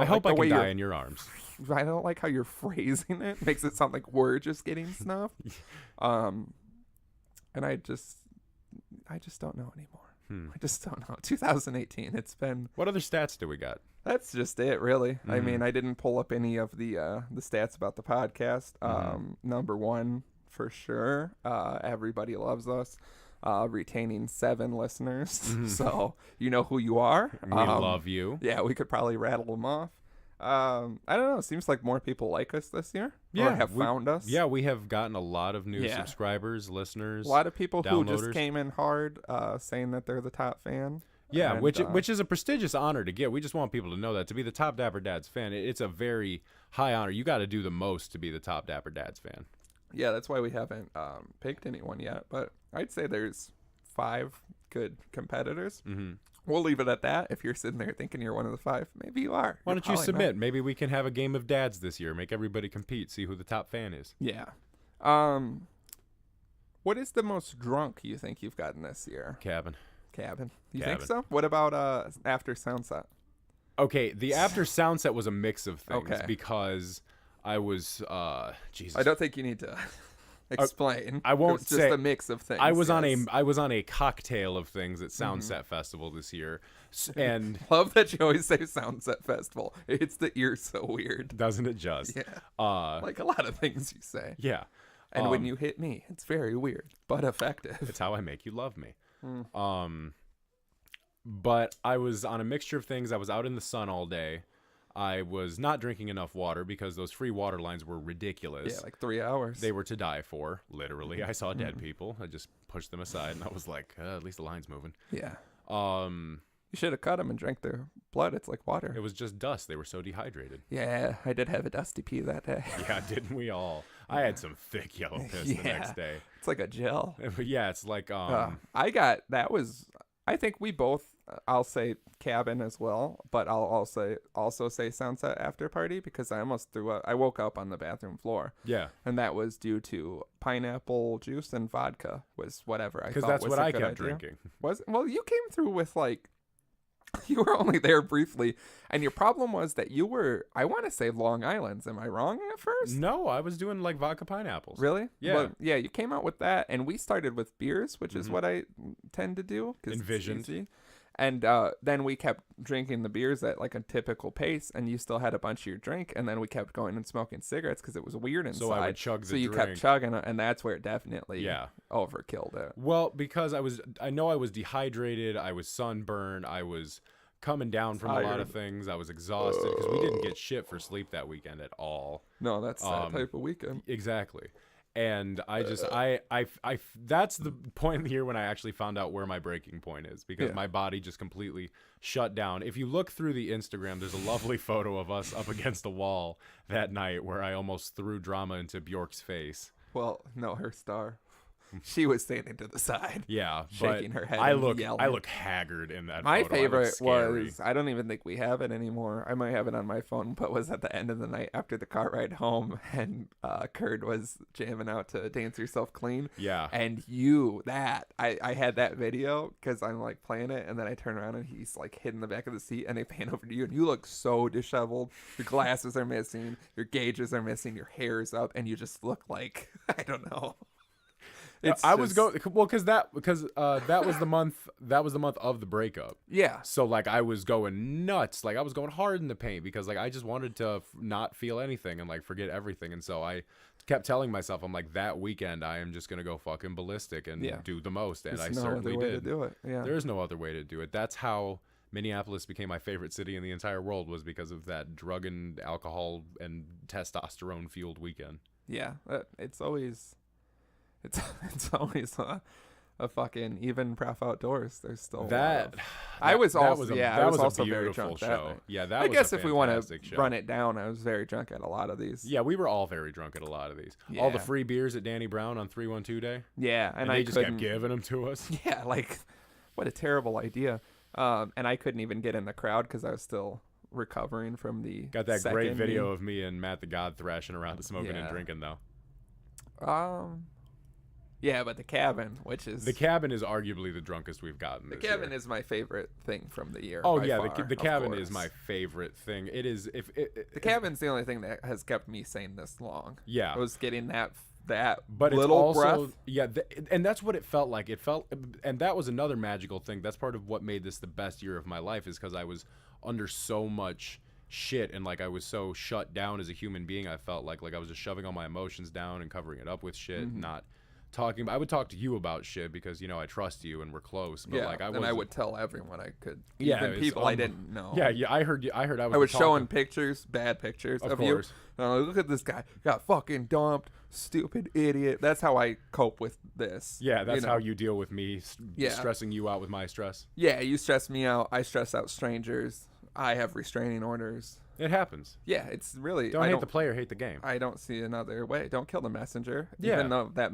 hope I can die in your arms. I don't like how you're phrasing it. Makes it sound like we're just getting snuffed. And I just don't know anymore. I just don't know. 2018. It's been. What other stats do we got? That's just it, really. I mean, I didn't pull up any of the stats about the podcast. Number one for sure. Everybody loves us. Retaining 7 listeners. So you know who you are. We love you. Yeah, we could probably rattle them off. I don't know. It seems like more people like us this year. Yeah, or have found us. Yeah, we have gotten a lot of new subscribers, listeners. A lot of people who downloaders. just came in hard, saying that they're the top fan. Yeah, and, which is a prestigious honor to get. We just want people to know that to be the top Dapper Dads fan, it's a very high honor. You got to do the most to be the top Dapper Dads fan. Yeah, that's why we haven't picked anyone yet. But I'd say there's 5 good competitors. We'll leave it at that. If you're sitting there thinking you're one of the 5, maybe you are. Why don't you submit? Maybe we can have a game of dads this year. Make everybody compete. See who the top fan is. Yeah. What is the most drunk you think you've gotten this year? Cabin. You think so? What about after Soundset? Okay, the after Soundset was a mix of things because I was Jesus. I don't think you need to explain. I won't it's say. just a mix of things. I was on a cocktail of things at Soundset Festival this year, and love that you always say Soundset Festival. It's the ear so weird, doesn't it? Just like a lot of things you say. Yeah, and when you hit me, it's very weird but effective. It's how I make you love me. But I was on a mixture of things. I was out in the sun all day. I was not drinking enough water because those free water lines were ridiculous. Yeah, like 3 hours. They were to die for, literally. I saw dead people. I just pushed them aside, and I was like, at least the line's moving. Yeah. You should have cut them and drank their blood. It's like water. It was just dust. They were so dehydrated. Yeah, I did have a dusty pee that day. Yeah, didn't we all? I had some thick yellow piss the next day. It's like a gel. Yeah, it's like... I think we both... I'll say cabin as well, but I'll also say Soundset after party because I almost threw up. I woke up on the bathroom floor. Yeah. And that was due to pineapple juice and vodka was whatever I thought was a good idea. Because that's what I kept drinking. Well, you came through with like... You were only there briefly, and your problem was that you were, I want to say Long Island's. Am I wrong at first? No, I was doing like vodka pineapples. Really? Yeah. Well, yeah, you came out with that, and we started with beers, which is what I tend to do. Envisioned. And then we kept drinking the beers at like a typical pace, and you still had a bunch of your drink, and then we kept going and smoking cigarettes because it was weird inside. So I would chug the drink. So you kept chugging, and that's where it definitely overkilled it. Well, because I know I was dehydrated, I was sunburned, I was coming down from a lot of things, I was exhausted because we didn't get shit for sleep that weekend at all. No, that's that type of weekend. Exactly. And I just, that's the point in the year when I actually found out where my breaking point is because my body just completely shut down. If you look through the Instagram, there's a lovely photo of us up against the wall that night where I almost threw drama into Bjork's face. Well, no, her star. She was standing to the side. Yeah, shaking but her head. I and look yelling. haggard in that. My photo. favorite was, I don't even think we have it anymore. I might have it on my phone, but was at the end of the night after the car ride home, and Kurt was jamming out to Dance Yourself Clean. Yeah. And I had that video because I'm like playing it, and then I turn around and he's like hid in the back of the seat, and they pan over to you, and you look so disheveled. Your glasses are missing, your gauges are missing, your hair's up, and you just look like, I don't know. Was going because that was the month of the breakup. Yeah. So like I was going nuts, like I was going hard in the paint because like I just wanted to not feel anything and like forget everything, and so I kept telling myself, I'm like, that weekend I am just gonna go fucking ballistic and do the most, and There's I no certainly other way did. to do it. Yeah. There is no other way to do it. That's how Minneapolis became my favorite city in the entire world, was because of that drug and alcohol and testosterone fueled weekend. Yeah. It's always a fucking even Prof Outdoors. There's still I was also very drunk that night. Yeah, that I was guess a if we want fantastic to show. run it down, I was very drunk at a lot of these. Yeah, we were all very drunk at a lot of these. Yeah. All the free beers at Danny Brown on 312 Day. Yeah, and they I just kept giving them to us. Yeah, like what a terrible idea. And I couldn't even get in the crowd because I was still recovering from the Got that great video of me and Matt the God thrashing around and smoking and drinking though. Yeah, but the cabin, the cabin is arguably the drunkest we've gotten this year. The cabin is my favorite thing from the year. Oh yeah, the cabin is my favorite thing. It is the cabin's the only thing that has kept me sane this long. Yeah, I was getting that but little it's also breath. Yeah, and that's what it felt like. It felt, and that was another magical thing. That's part of what made this the best year of my life, is because I was under so much shit, and like I was so shut down as a human being. I felt like I was just shoving all my emotions down and covering it up with shit, not talking. I would talk to you about shit because I trust you and we're close. But like I would tell everyone I could. Yeah, even people I didn't know. Yeah, I heard. I was showing pictures, bad pictures of you. Course. Look at this guy, got fucking dumped, stupid idiot. That's how I cope with this. Yeah, that's how you deal with me stressing you out with my stress. Yeah, you stress me out. I stress out strangers. I have restraining orders. It happens. Yeah, it's really. Don't hate the player, hate the game. I don't see another way. Don't kill the messenger. Yeah. Even though that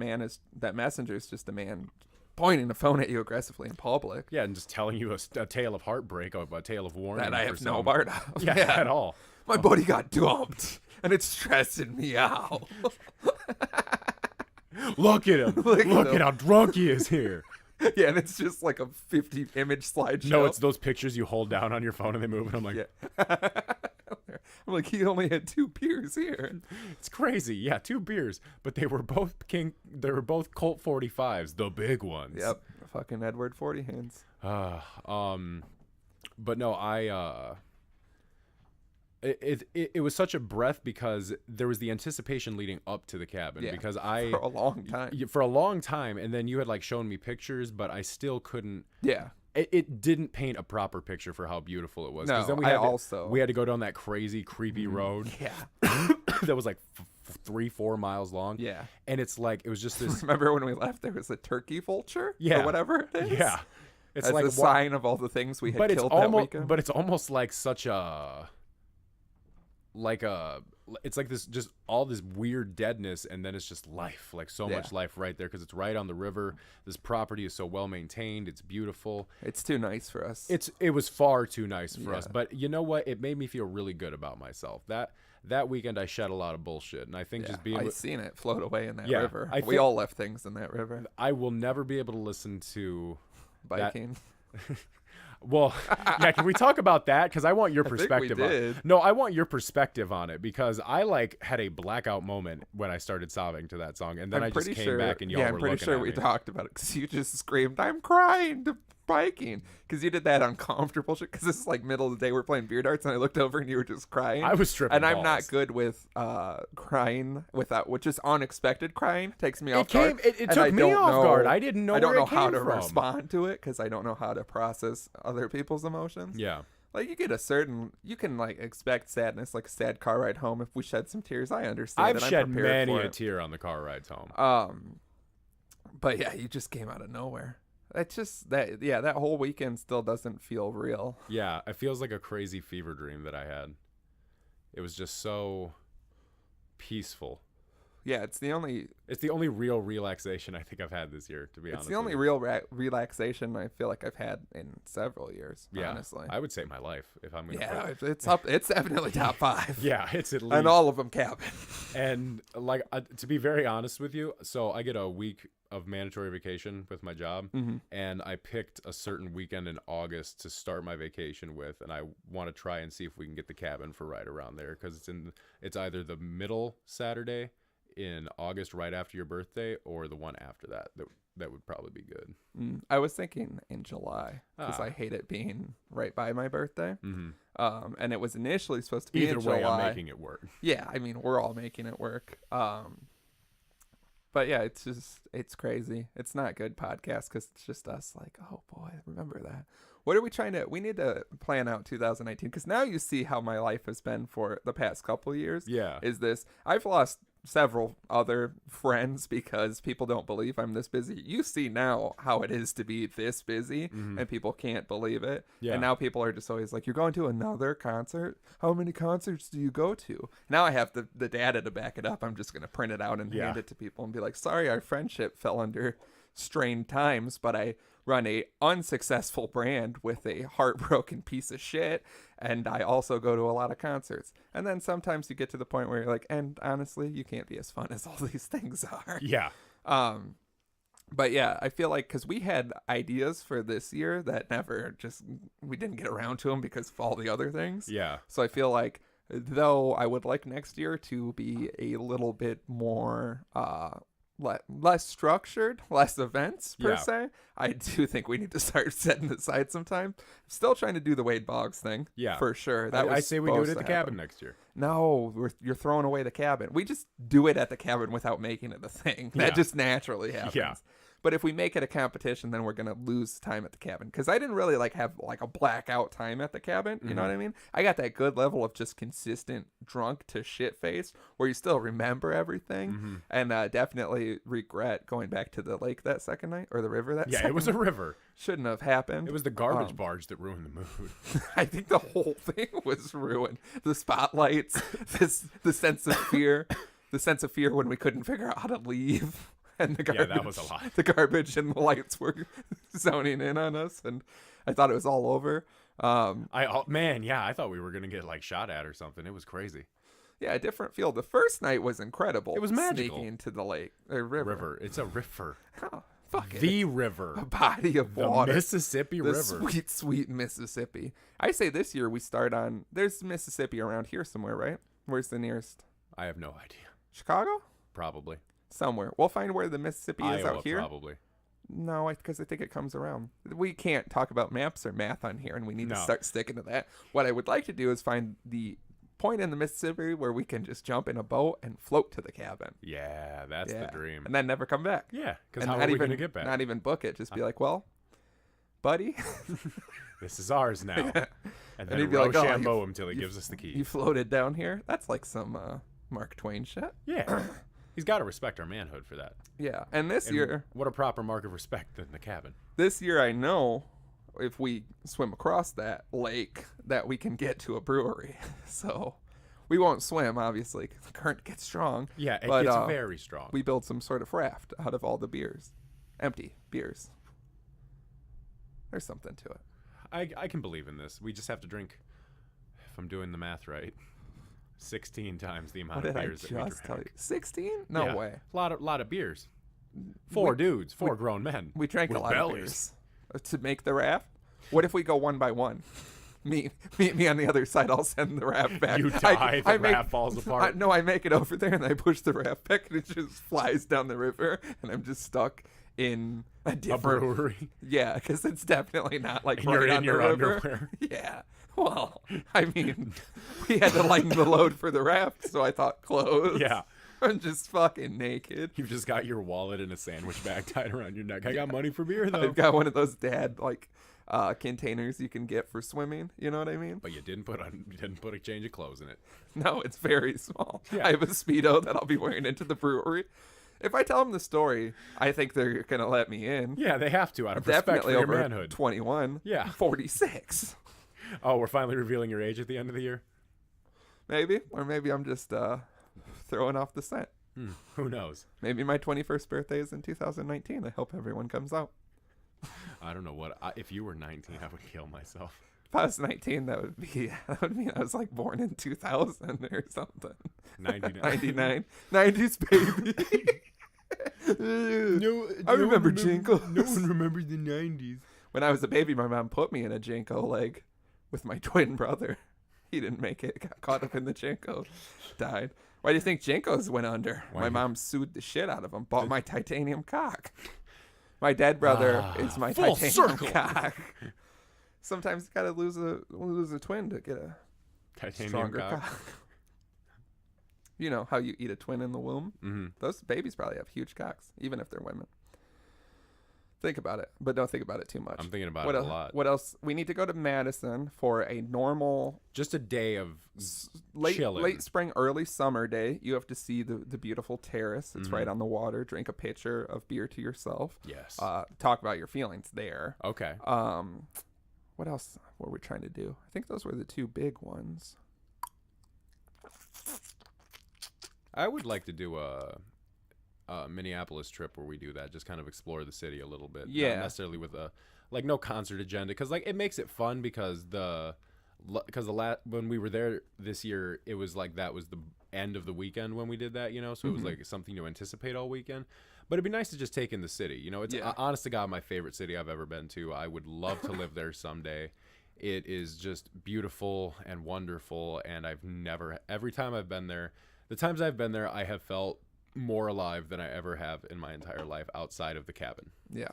messenger is just a man pointing a phone at you aggressively in public. Yeah, and just telling you a tale of heartbreak, a tale of warning. That I have no part of. Yeah, at all. My buddy got dumped, and it's stressing me out. Look at him. Look at how drunk he is here. Yeah, and it's just like a 50-image slideshow. No, it's those pictures you hold down on your phone and they move, and I'm like... Yeah. I'm like, he only had 2 beers here. It's crazy. Yeah, 2 beers, but they were both Colt 45s, the big ones. Yep, fucking Edward 40 hands. But no, it was such a breath because there was the anticipation leading up to the cabin. Yeah, because for a long time, and then you had like shown me pictures, but I still couldn't. Yeah. It didn't paint a proper picture for how beautiful it was. No, then we had to go down that crazy, creepy road. Yeah. That was like 3-4 miles long. Yeah. And it's like, it was just this. Remember when we left, there was a turkey vulture? Yeah. Or whatever it is? Yeah. It's like a sign of all the things we had killed that weekend. But it's almost like such it's like this, just all this weird deadness, and then it's just life, like so much life right there, because it's right on the river. This property is so well maintained. It's beautiful. It's too nice for us. It was far too nice for us. But you know what? It made me feel really good about myself. That weekend I shed a lot of bullshit, and I think just being... I seen it float away in that river. We all left things in that river. I will never be able to listen to... Biking. Well, yeah, can we talk about that? Because I want your perspective on it. No, I want your perspective on it, because I had a blackout moment when I started sobbing to that song, and then I just came back and y'all were looking at me. I'm pretty sure we talked about it, because you just screamed, "I'm crying," to biking, because you did that uncomfortable shit, because this is like middle of the day, we're playing beer darts, and I looked over and you were just crying. I was tripping and balls. I'm not good with crying without, which is unexpected crying, takes me off guard. It took me off guard. I didn't know where it came from. I don't know how to respond to it, because I don't know how to process other people's emotions. Yeah. Like, you can like expect sadness, like a sad car ride home. If we shed some tears, I understand. I've shed many a tear on the car rides home. But yeah, you just came out of nowhere. It's just that whole weekend still doesn't feel real. Yeah, it feels like a crazy fever dream that I had. It was just so peaceful. Yeah, it's the only real relaxation I think I've had this year, to be honest. It's the only real relaxation I feel like I've had in several years, honestly. I would say my life, if I'm going to Yeah, it's up. It's definitely top 5. Yeah, it's at least. And all of them cabin. And like, to be very honest with you, so I get a week of mandatory vacation with my job, and I picked a certain weekend in August to start my vacation with, and I want to try and see if we can get the cabin for right around there, because it's either the middle Saturday in August right after your birthday, or the one after that. That would probably be good. I was thinking in July, because I hate it being right by my birthday. And it was initially supposed to be in July. Either way, I'm making it work. Yeah, I mean, we're all making it work. But yeah, it's crazy. It's not good podcast because it's just us like, oh boy, remember that. What are we trying to, we need to plan out 2019, because now you see how my life has been for the past couple of years. Yeah. I've lost several other friends because people don't believe I'm this busy. You see now how it is to be this busy, and people can't believe it. Yeah. And now people are just always like, you're going to another concert? How many concerts do you go to? Now I have the data to back it up. I'm just going to print it out and hand it to people and be like, sorry, our friendship fell under strained times, but I run a unsuccessful brand with a heartbroken piece of shit, and I also go to a lot of concerts. And then sometimes you get to the point where you're like, and honestly, you can't be as fun as all these things are. Yeah. But yeah, I feel like because we had ideas for this year that we didn't get around to them because of all the other things. Yeah. So I feel like, though I would like next year to be a little bit more less structured, less events per se, I do think we need to start setting aside some time. Still trying to do the Wade Boggs thing, for sure. I say we do it at the cabin next year. No, you're throwing away the cabin. We just do it at the cabin without making it a thing. That just naturally happens. Yeah. But if we make it a competition, then we're going to lose time at the cabin. Because I didn't really have a blackout time at the cabin. You know what I mean? I got that good level of just consistent drunk to shit face where you still remember everything. And definitely regret going back to the lake that second night, or the river that second night. Yeah, it was a river. Shouldn't have happened. It was the garbage barge that ruined the mood. I think the whole thing was ruined. The spotlights, the sense of fear. The sense of fear when we couldn't figure out how to leave. And the garbage, that was a lot. The garbage and the lights were zoning in on us, and I thought it was all over. I thought we were gonna get shot at or something. It was crazy. Yeah, a different feel. The first night was incredible. It was magical. Sneaking into the lake or river. It's a river. Oh, fuck it. The river. A body of water. The Mississippi River. Sweet, sweet Mississippi. I say this year we start on. There's Mississippi around here somewhere, right? Where's the nearest? I have no idea. Chicago? Probably. Somewhere. We'll find where the Mississippi is out here. Probably. No, because I think it comes around. We can't talk about maps or math on here, and we need to start sticking to that. What I would like to do is find the point in the Mississippi where we can just jump in a boat and float to the cabin. Yeah, that's the dream. And then never come back. Yeah, because how are we going to get back? Not even book it. Just be like, well, buddy. This is ours now. Yeah. And then Rochambeau him till he gives us the keys. You floated down here? That's like some Mark Twain shit. Yeah. He's got to respect our manhood for that. Yeah, and this year... What a proper mark of respect in the cabin. This year I know if we swim across that lake that we can get to a brewery. So we won't swim, obviously, because the current gets strong. Yeah, it gets very strong. We build some sort of raft out of all the beers. Empty beers. There's something to it. I can believe in this. We just have to drink, if I'm doing the math right, 16 times the amount of beers that we drank. 16? No way. A lot of beers. Four grown men. We drank a lot of beers to make the raft. What if we go one by one? Meet me on the other side. I'll send the raft back. You die. The raft falls apart. I make it over there and I push the raft back and it just flies down the river and I'm just stuck in a brewery. Yeah, because it's definitely not like you're in your river. Underwear. Yeah. Well, I mean, we had to lighten the load for the raft, so I thought clothes. Yeah. I'm just fucking naked. You've just got your wallet in a sandwich bag tied around your neck. I got money for beer, though. I've got one of those dad, containers you can get for swimming. You know what I mean? But you didn't put a change of clothes in it. No, it's very small. Yeah. I have a Speedo that I'll be wearing into the brewery. If I tell them the story, I think they're going to let me in. Yeah, they have to, out of respect for your over manhood. 21. Yeah. 46. Oh, we're finally revealing your age at the end of the year? Maybe. Or maybe I'm just throwing off the scent. Who knows? Maybe my 21st birthday is in 2019. I hope everyone comes out. I don't know what. If you were 19, I would kill myself. If I was 19, that would mean I was like born in 2000 or something. 99. 99. 90s baby. I remember Jinko. No one remembers the 90s. When I was a baby, my mom put me in a Jinko leg with my twin brother. He didn't make it. Got caught up in the Jinko. Died. Why do you think Jinkos went under? My mom sued the shit out of him. Bought my titanium cock. My dead brother is my full titanium circle. cock. Sometimes you gotta lose a twin to get a Titanium stronger cock. cock. You know how you eat a twin in the womb? Mm-hmm. Those babies probably have huge cocks, even if they're women. Think about it, but don't think about it too much. I'm thinking about it a lot. What else? We need to go to Madison for a normal Just a day of chilling. late spring, early summer day. You have to see the beautiful terrace. It's right on the water. Drink a pitcher of beer to yourself. Yes. Talk about your feelings there. Okay. What else were we trying to do? I think those were the two big ones. I would like to do a Minneapolis trip where we do that, just kind of explore the city a little bit. Yeah. Not necessarily with no concert agenda, because it makes it fun because when we were there this year, it was like that was the end of the weekend when we did that, so it was like something to anticipate all weekend. But it'd be nice to just take in the city. It's honest to God my favorite city I've ever been to. I would love to live there someday. It is just beautiful and wonderful, and every time I've been there, the times I've been there, I have felt more alive than I ever have in my entire life outside of the cabin. Yeah.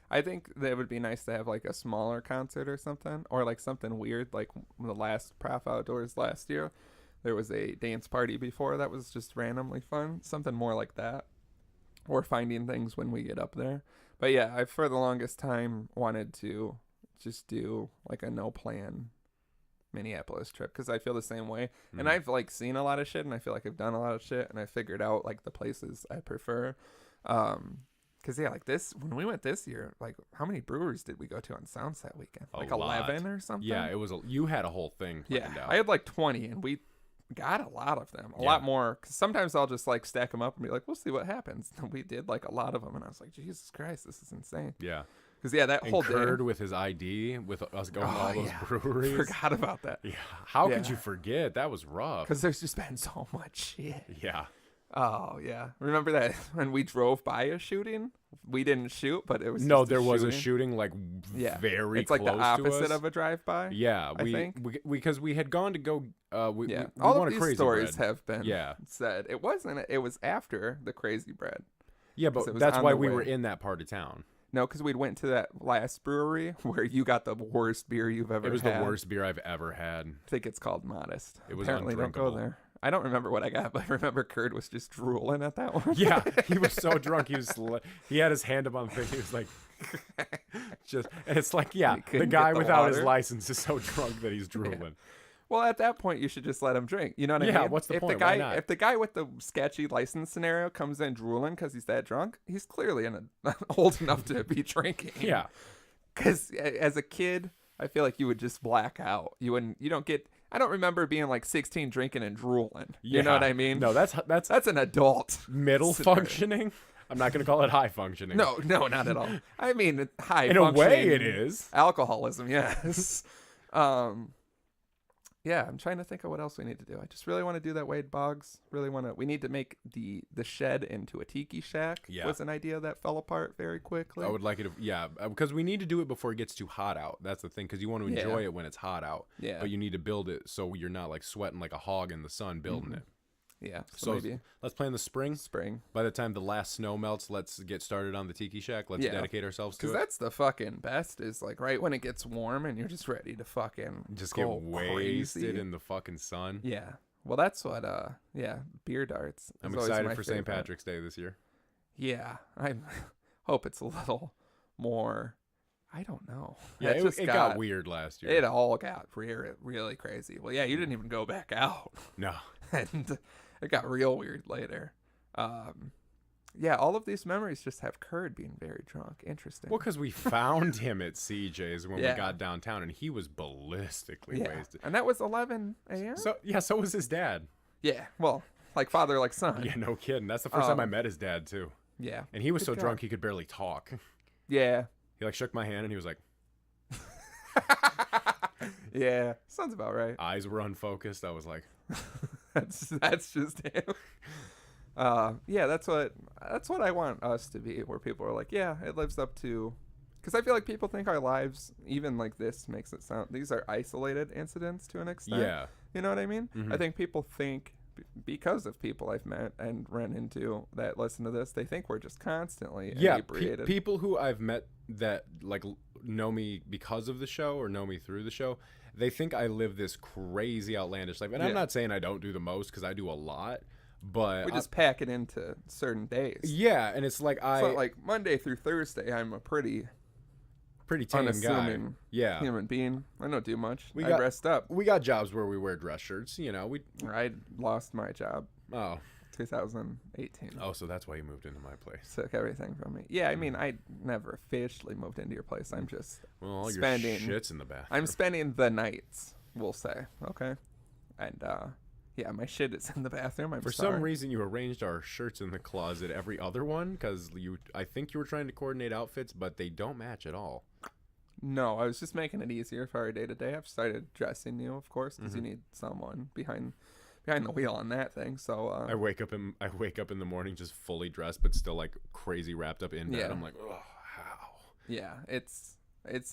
I think that it would be nice to have like a smaller concert or something, or like something weird, like the last Prof Outdoors last year. There was a dance party before that was just randomly fun. Something more like that. Or finding things when we get up there. But yeah, I for the longest time wanted to just do like a no plan Minneapolis trip, because I feel the same way. And I've like seen a lot of shit, and I feel like I've done a lot of shit, and I figured out like the places I prefer. Because yeah, like when we went this year, like how many breweries did we go to on Soundset weekend? Like 11 or something? Yeah, it was. You had a whole thing planned out. I had like 20, and we got a lot of them. A lot more. Cause sometimes I'll just like stack them up and be like, we'll see what happens. And we did like a lot of them, and I was like, Jesus Christ, this is insane. Yeah. Because that whole Curd day with his ID, with us going to all those breweries. Forgot about that. Yeah. How could you forget? That was rough. Because there's just been so much shit. Yeah. Oh yeah. Remember that when we drove by a shooting? We didn't shoot, but it was there was a shooting like very it's like close the opposite to us. of a drive-by. Yeah, I think. because we had gone to go. We all want of a these crazy stories bread. have been said. It wasn't. It was after the crazy bread. Yeah, but that's why we were in that part of town. No, because we went to that last brewery where you got the worst beer you've ever had. It was the worst beer I've ever had. I think it's called Modest. It was Apparently undrinkable. Don't go there. I don't remember what I got, but I remember Curd was just drooling at that one. Yeah, he was so drunk. He had his hand up on the thing. He was like, and it's like, the guy without his license is so drunk that he's drooling. Yeah. Well, at that point, you should just let him drink. You know what I mean? Yeah, what's the point? Why not? If the guy with the sketchy license scenario comes in drooling because he's that drunk, he's clearly old enough to be drinking. Yeah. Because as a kid, I feel like you would just black out. I don't remember being like 16 drinking and drooling. You know what I mean? No, that's an adult. Middle functioning. I'm not going to call it high functioning. No, not at all. I mean, high in functioning. In a way, it is. Alcoholism, yes. Yeah, I'm trying to think of what else we need to do. I just really want to do that Wade Boggs. We need to make the shed into a tiki shack. Yeah. Was an idea that fell apart very quickly. I would like it because we need to do it before it gets too hot out. That's the thing, because you want to enjoy it when it's hot out. Yeah. But you need to build it so you're not like sweating like a hog in the sun building it. Yeah. So maybe let's plan the spring. By the time the last snow melts, let's get started on the tiki shack. Let's dedicate ourselves to it. Because that's the fucking best, is like right when it gets warm and you're just ready to fucking just get wasted crazy in the fucking sun. Yeah. Well, that's what, beer darts. I'm excited for St. Patrick's Day this year. Yeah. I hope it's a little more, I don't know. Yeah, it got weird last year. It all got really crazy. Well, yeah, you didn't even go back out. No. And it got real weird later. All of these memories just have Curd being very drunk. Interesting. Well, because we found him at CJ's when we got downtown, and he was ballistically wasted. And that was 11 a.m.? So was his dad. Yeah, well, Like father, like son. Yeah, no kidding. That's the first time I met his dad too. Yeah. And he was Good so God. drunk he could barely talk. Yeah. He like shook my hand and he was like, Yeah. Sounds about right. eyes were unfocused. I was like, That's just him. Yeah, that's what I want us to be, where people are like, yeah, it lives up to, because I feel like people think our lives, even like this, makes it sound, these are isolated incidents to an extent. yeah. You know what I mean? Mhm. I think people think, because of people I've met and run into that listen to this, they think we're just constantly inebriated. People who I've met that like know me because of the show or know me through the show, they think I live this crazy outlandish life. And I'm not saying I don't do the most, because I do a lot, but we just pack it into certain days. Yeah, and it's like So like Monday through Thursday, I'm a pretty tame guy. unassuming Yeah. human being. I don't do much. I got- rest up. We got jobs where we wear dress shirts, you know. I lost my job Oh, 2018. so that's why you moved into my place. Took everything from me. Yeah, I mean, I never officially moved into your place. I'm just Well, all spending. your shit's in the bathroom. I'm spending the nights, we'll say. Okay. And yeah, my shit is in the bathroom. I'm For sorry. some reason, you arranged our shirts in the closet every other one, because I think you were trying to coordinate outfits, but they don't match at all. No, I was just making it easier for our day to day. I've started dressing you, of course, because you need someone behind the wheel on that thing. So I wake up in the morning just fully dressed, but still like crazy wrapped up in bed. Yeah. I'm like, oh, how? yeah, it's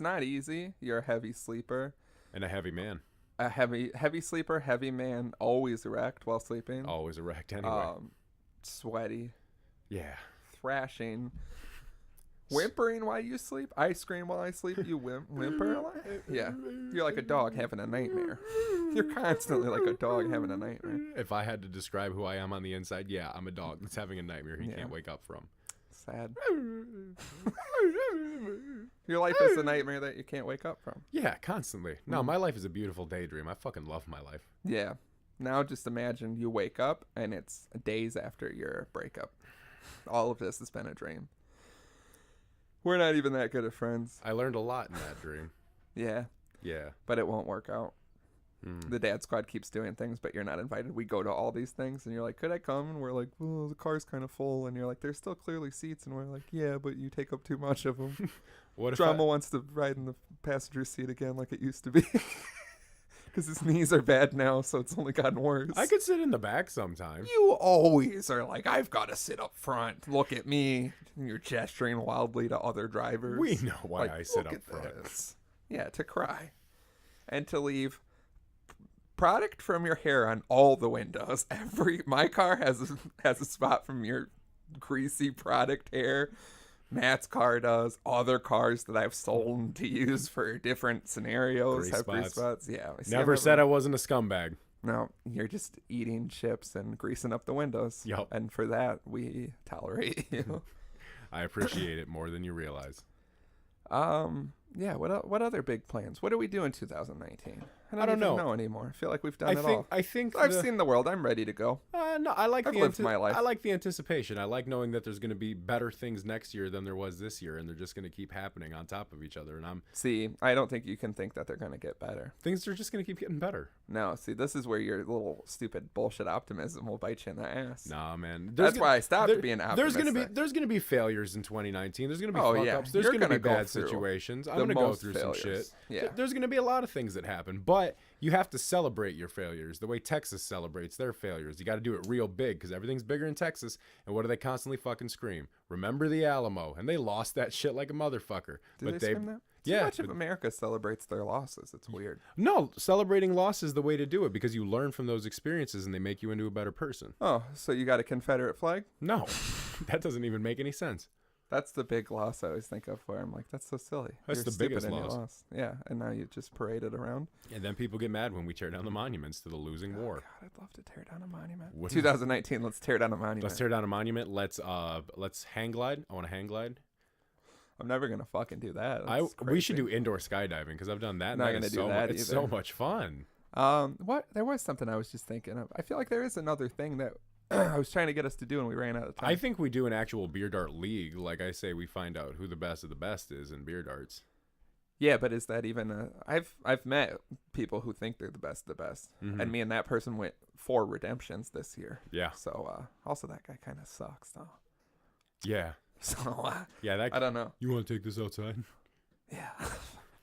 not easy. You're a heavy sleeper, And a heavy man, a heavy sleeper, heavy man, always erect while sleeping. always erect anyway. Sweaty, Yeah. thrashing, whimpering while you sleep. I scream while I sleep. You whimper a lot. Yeah, you're like a dog having a nightmare. You're constantly like a dog having a nightmare. If I had to describe who I am on the inside, yeah, I'm a dog that's having a nightmare he can't wake up from. Sad. Your life is a nightmare that you can't wake up from. Yeah, constantly. No, my life is a beautiful daydream. I fucking love my life. Yeah. Now just imagine you wake up and it's days after your breakup. All of this has been a dream. We're not even that good of friends. I learned a lot in that dream. Yeah. Yeah. But it won't work out. The dad squad keeps doing things, but you're not invited. We go to all these things, and you're like, could I come? And we're like, well, the car's kind of full. And you're like, there's still clearly seats. And we're like, yeah, but you take up too much of them. What if Drama wants to ride in the passenger seat again like it used to be. Because his knees are bad now, so it's only gotten worse. I could sit in the back sometime. You always are like, I've got to sit up front. Look at me. And you're gesturing wildly to other drivers. We know why Like, I sit look up at front. this. Yeah, to cry. And to leave product from your hair on all the windows. My car has a spot from your greasy product hair. Matt's car does. Other cars that I've sold to use for different scenarios Grease have grease spots. spots. Yeah. Never said I wasn't a scumbag. No, you're just eating chips and greasing up the windows. Yup. And for that, we tolerate you. I appreciate it more than you realize. Yeah. What other big plans? What do we do in 2019? I don't even know anymore. I feel like we've done it all. I think I've seen the world. I'm ready to go. No, I like I've lived my life. I like the anticipation. I like knowing that there's going to be better things next year than there was this year, and they're just going to keep happening on top of each other. And See, I don't think you can think that they're going to get better. things are just going to keep getting better. No, see, this is where your little stupid bullshit optimism will bite you in the ass. Nah, man. That's why I stopped being optimistic. There's gonna be failures in 2019. There's gonna be Oh, fuck yeah. ups. There's You're gonna be gonna go bad through situations. I'm the gonna go most through some failures. shit. Yeah. There's gonna be a lot of things that happen, but you have to celebrate your failures the way Texas celebrates their failures. You got to do it real big because everything's bigger in Texas. And what do they constantly fucking scream? Remember the Alamo? And they lost that shit like a motherfucker. Do they scream that? Yeah, Too much of America celebrates their losses. It's weird. No, celebrating loss is the way to do it because you learn from those experiences and they make you into a better person. Oh, so you got a Confederate flag? No, that doesn't even make any sense. That's the big loss I always think of where I'm like, that's so silly. That's You're the stupid biggest and you loss. lost. Yeah, and now you just parade it around. And then people get mad when we tear down the monuments to the losing war. God, I'd love to tear down a monument. What- 2019, let's tear down a monument. Let's tear down a monument. Let's hang glide. I want to hang glide. I'm never gonna fucking do that. We should do indoor skydiving because I've done that. And Not that gonna is do so that It's either. so much fun. What? There was something I was just thinking of. I feel like there is another thing that I was trying to get us to do and we ran out of time. I think we do an actual beer dart league. Like I say, we find out who the best of the best is in beer darts. Yeah, but is that even a... I've met people who think they're the best of the best. Mm-hmm. And me and that person went 4 redemptions this year. Yeah. So, also that guy kind of sucks, though. Yeah. So, yeah, I don't know. You want to take this outside? Yeah.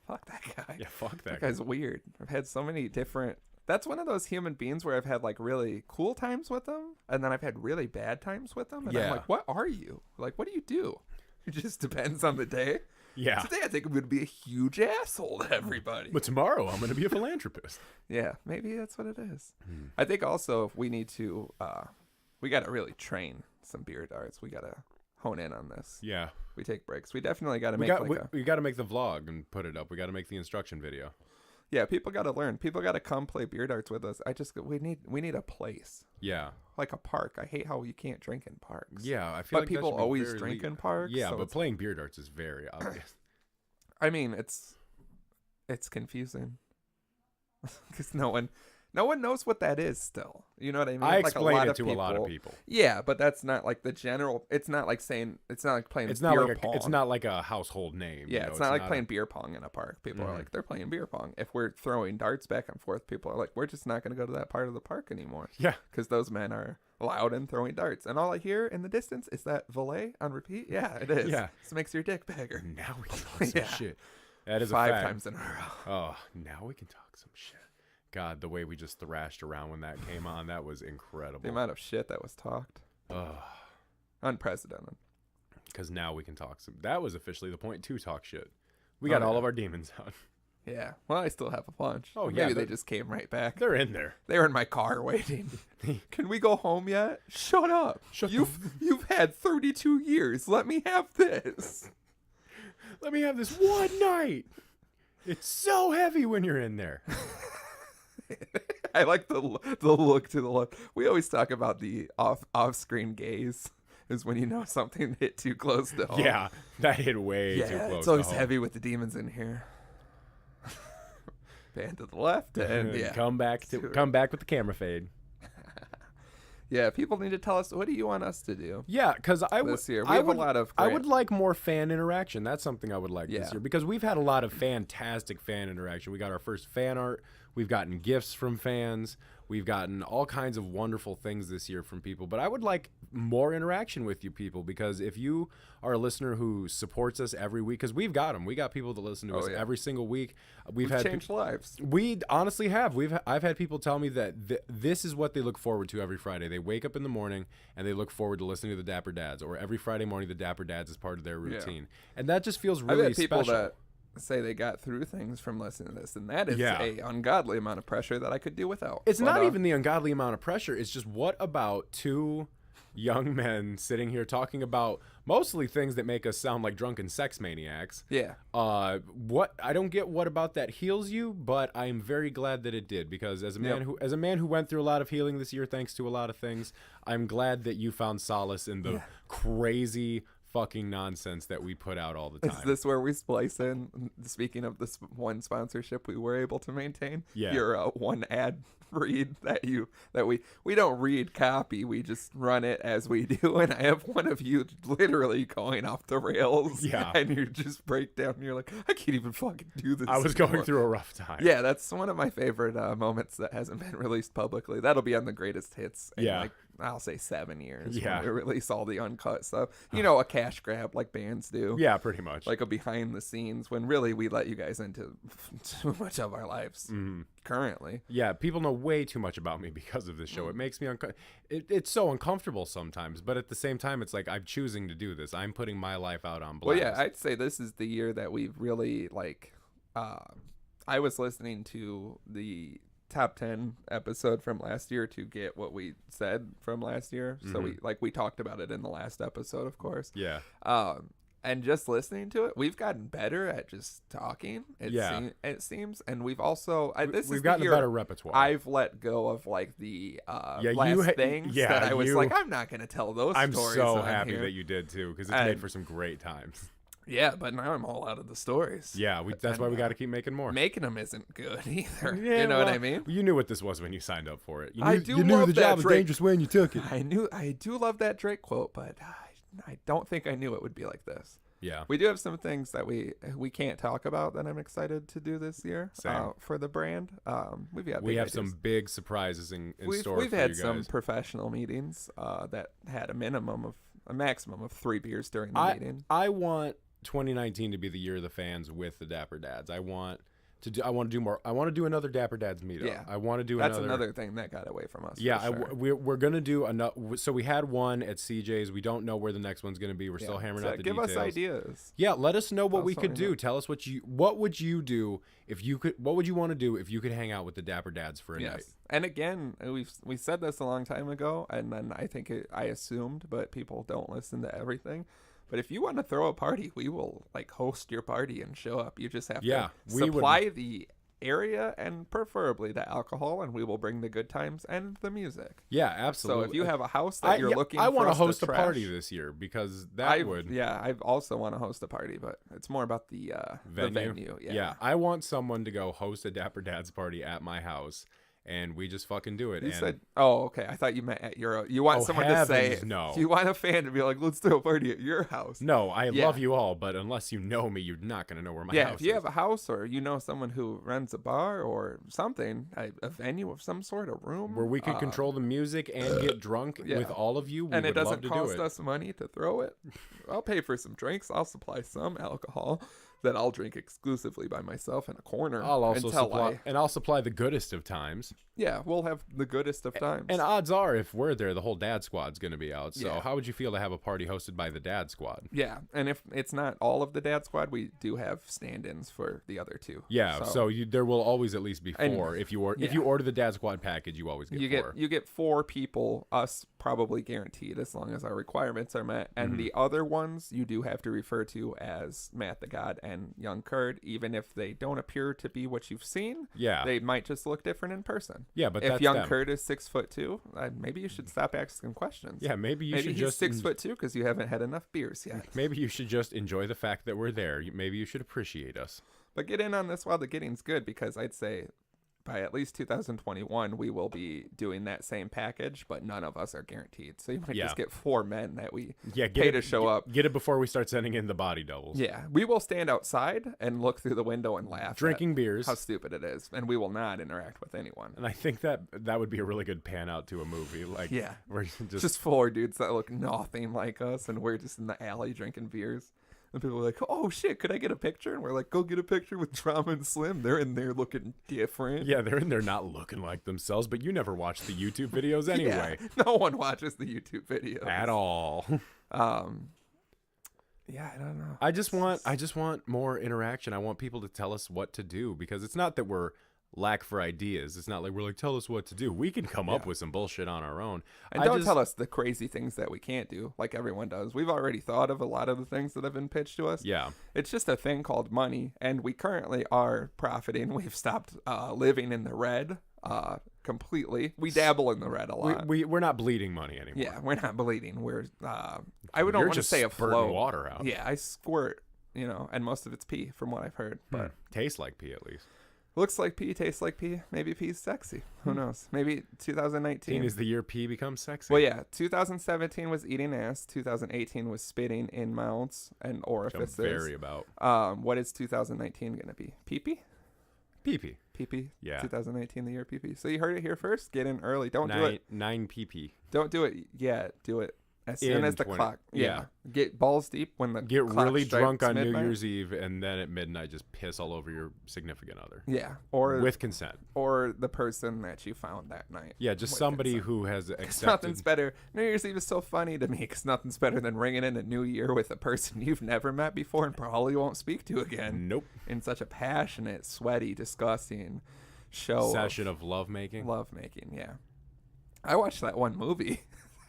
Fuck that guy. Yeah, fuck that That guy's weird. I've had so many different... That's one of those human beings where I've had, like, really cool times with them, and then I've had really bad times with them, and I'm like, what are you? Like, what do you do? It just depends on the day. Yeah. Today I think I'm going to be a huge asshole to everybody. But tomorrow I'm going to be a philanthropist. Yeah, maybe that's what it is. I think also we need to, we got to really train some beer darts. We got to hone in on this. Yeah. We take breaks. We definitely got to make we got to make the vlog and put it up. We got to make the instruction video. Yeah, people got to learn. People got to come play beer darts with us. We need a place. Yeah. Like a park. I hate how you can't drink in parks. Yeah, I feel like people always drink in parks. Yeah, so but playing beer darts is very obvious. I mean, it's confusing because no one knows what that is still. You know what I mean? I explain it to a lot of people. Yeah, but that's not like the general. It's not like saying. It's not like playing. Beer pong. It's not like a household name. Yeah, it's not like playing beer pong in a park. People are like, they're playing beer pong. If we're throwing darts back and forth, people are like, we're just not going to go to that part of the park anymore. Yeah, because those men are loud and throwing darts, and all I hear in the distance is that valet on repeat. Yeah, it is. Yeah, this makes your dick bigger. Now we can talk some shit. That is 5 a fact. times in a row. Oh, now we can talk some shit. God, the way we just thrashed around when that came on, that was incredible. The amount of shit that was talked. Unprecedented. Because now we can talk some. That was officially the point to talk shit. We got all of our demons out. Yeah. Well, I still have a bunch. Oh, Maybe they just came right back. They're in there. They were in my car waiting. Can we go home yet? Shut up. You've had 32 years. Let me have this. Let me have this one night. It's so heavy when you're in there. I like the look to the left. We always talk about the off-screen gaze is when you know something hit too close to home. Yeah, that hit way too close. It's always heavy with the demons in here. Pan to the left and come back with the camera fade. Yeah, people need to tell us, what do you want us to do? Yeah, because this year we have a lot of. I would like more fan interaction. That's something I would like this year because we've had a lot of fantastic fan interaction. We got our first fan art. We've gotten gifts from fans. We've gotten all kinds of wonderful things this year from people. But I would like more interaction with you people because if you are a listener who supports us every week, because we've got them. We got people that listen to us every single week. We've had changed lives. We honestly have. I've had people tell me that this is what they look forward to every Friday. They wake up in the morning and they look forward to listening to the Dapper Dads, or every Friday morning the Dapper Dads is part of their routine. And that just feels really I've had people special. that say they got through things from listening to this, and that is a ungodly amount of pressure that I could do without. It's not even the ungodly amount of pressure. It's just, what about two young men sitting here talking about mostly things that make us sound like drunken sex maniacs? Yeah. What I don't get what about that heals you, but I am very glad that it did, because as a man who went through a lot of healing this year thanks to a lot of things, I'm glad that you found solace in the crazy fucking nonsense that we put out all the time. Is this where we splice in, speaking of this one sponsorship we were able to maintain? Yeah. Your one ad read that we don't read copy, we just run it as we do, and I have one of you literally going off the rails. Yeah. And you just break down and you're like, I can't even fucking do this I was anymore. going through a rough time. Yeah, that's one of my favorite moments that hasn't been released publicly. That'll be on the greatest hits in like, I'll say 7 years. Yeah. When we release all the uncut stuff. You know, a cash grab like bands do. Yeah, pretty much. Like a behind the scenes, when really we let you guys into too much of our lives currently. Yeah, people know way too much about me because of this show. It makes me it's so uncomfortable sometimes, but at the same time, it's like I'm choosing to do this. I'm putting my life out on blast. Well, yeah, I'd say this is the year that we've really like. I was listening to the top 10 episode from last year to get what we said from last year. So we talked about it in the last episode, of course. Yeah. And just listening to it, we've gotten better at just talking. It seems, and we've also we've gotten a better repertoire. I've let go of like the last things that I was like, I'm not going to tell those stories. I'm so happy that you did too, because it's made for some great times. Yeah, but now I'm all out of the stories. Yeah, that's why we got to keep making more. Making them isn't good either. Yeah, you know what I mean? You knew what this was when you signed up for it. You knew the job was dangerous when you took it. I do love that Drake quote, but I don't think I knew it would be like this. Yeah. We do have some things that we can't talk about that I'm excited to do this year for the brand. We have some big surprises in store. We've for had you guys. some professional meetings that had a maximum of 3 beers during the meeting. I want 2019 to be the year of the fans with the Dapper Dads. I want to do more. I want to do another Dapper Dads meetup. Yeah. I want to do That's another thing that got away from us. Yeah, for sure. we're going to do another. So we had one at CJ's. We don't know where the next one's going to be. We're still hammering out the details. Give us ideas. Yeah, let us know what we could do. Tell us what would you do if you could, what would you want to do if you could hang out with the Dapper Dads for a night? And again, we said this a long time ago, and then I assumed, but people don't listen to everything. But if you want to throw a party, we will host your party and show up. You just have to supply the area and preferably the alcohol, and we will bring the good times and the music. Yeah, absolutely. So if you have a house that you're looking for, I want to host a trash, party this year because I also want to host a party, but it's more about the venue. Yeah, I want someone to go host a Dapper Dads party at my house. And we just fucking do it. You said, oh, okay. I thought you meant at your. You want someone to say, no. You want a fan to be like, let's throw a party at your house. No, I love you all, but unless you know me, you're not going to know where my house is. Yeah, if you have a house or you know someone who runs a bar or something, a venue of some sort, a room. Where we can control the music and get drunk with all of you, and it doesn't cost us money to throw it. I'll pay for some drinks. I'll supply some alcohol that I'll drink exclusively by myself in a corner. I'll also supply the goodest of times. Yeah, we'll have the goodest of times. And odds are, if we're there, the whole Dad Squad's going to be out. So how would you feel to have a party hosted by the Dad Squad? Yeah, and if it's not all of the Dad Squad, we do have stand-ins for the other 2. Yeah, so there will always at least be 4. If you order the Dad Squad package, you always get 4. You get 4 people, us probably guaranteed, as long as our requirements are met. And the other ones you do have to refer to as Matt the God and Young Kurd, even if they don't appear to be what you've seen. Yeah, they might just look different in person. Yeah, but if Young Kurd is 6'2", maybe you should stop asking questions. Yeah, maybe he's just 6'2" because you haven't had enough beers yet. Maybe you should just enjoy the fact that we're there. Maybe you should appreciate us. But get in on this while the getting's good, because I'd say by at least 2021, we will be doing that same package, but none of us are guaranteed. So you might just get 4 men that we pay to show up. Get it before we start sending in the body doubles. Yeah, we will stand outside and look through the window and laugh. Drinking beers. How stupid it is. And we will not interact with anyone. And I think that would be a really good pan out to a movie. We're just 4 dudes that look nothing like us, and we're just in the alley drinking beers. And people are like, oh, shit, could I get a picture? And we're like, go get a picture with Drama and Slim. They're in there looking different. Yeah, they're in there not looking like themselves, but you never watch the YouTube videos anyway. Yeah, no one watches the YouTube videos. At all. Yeah, I don't know. I just want more interaction. I want people to tell us what to do, because it's not that we're lack for ideas. It's not like we're like, tell us what to do. We can come up with some bullshit on our own. And don't tell us the crazy things that we can't do, like everyone does. We've already thought of a lot of the things that have been pitched to us. Yeah. It's just a thing called money, and we currently are profiting. We've stopped living in the red completely. We dabble in the red a lot. We're not bleeding money anymore. Yeah, we're not bleeding. We're I don't want to say afloat. Water out. Yeah, I squirt, and most of it's pee from what I've heard. But tastes like pee at least. Looks like pee, tastes like pee. Maybe pee's sexy. Who knows? Maybe 2019 is the year pee becomes sexy. Well, yeah. 2017 was eating ass. 2018 was spitting in mouths and orifices. Which I'm very about. What is 2019 going to be? Pee-pee? Pee-pee. Pee-pee. Yeah. 2019, the year pee-pee. So you heard it here first. Get in early. Don't do it. 9 pee-pee. Don't do it yet. Do it as soon as the clock. Yeah. Get balls deep when the Get clock really drunk on midnight. New Year's Eve, and then at midnight just piss all over your significant other. Yeah. Or with consent. Or the person that you found that night. Yeah, just somebody who has accepted. Nothing's better. New Year's Eve is so funny to me, because nothing's better than ringing in a new year with a person you've never met before and probably won't speak to again. Nope. In such a passionate, sweaty, disgusting session of lovemaking. Lovemaking, yeah. I watched that one movie.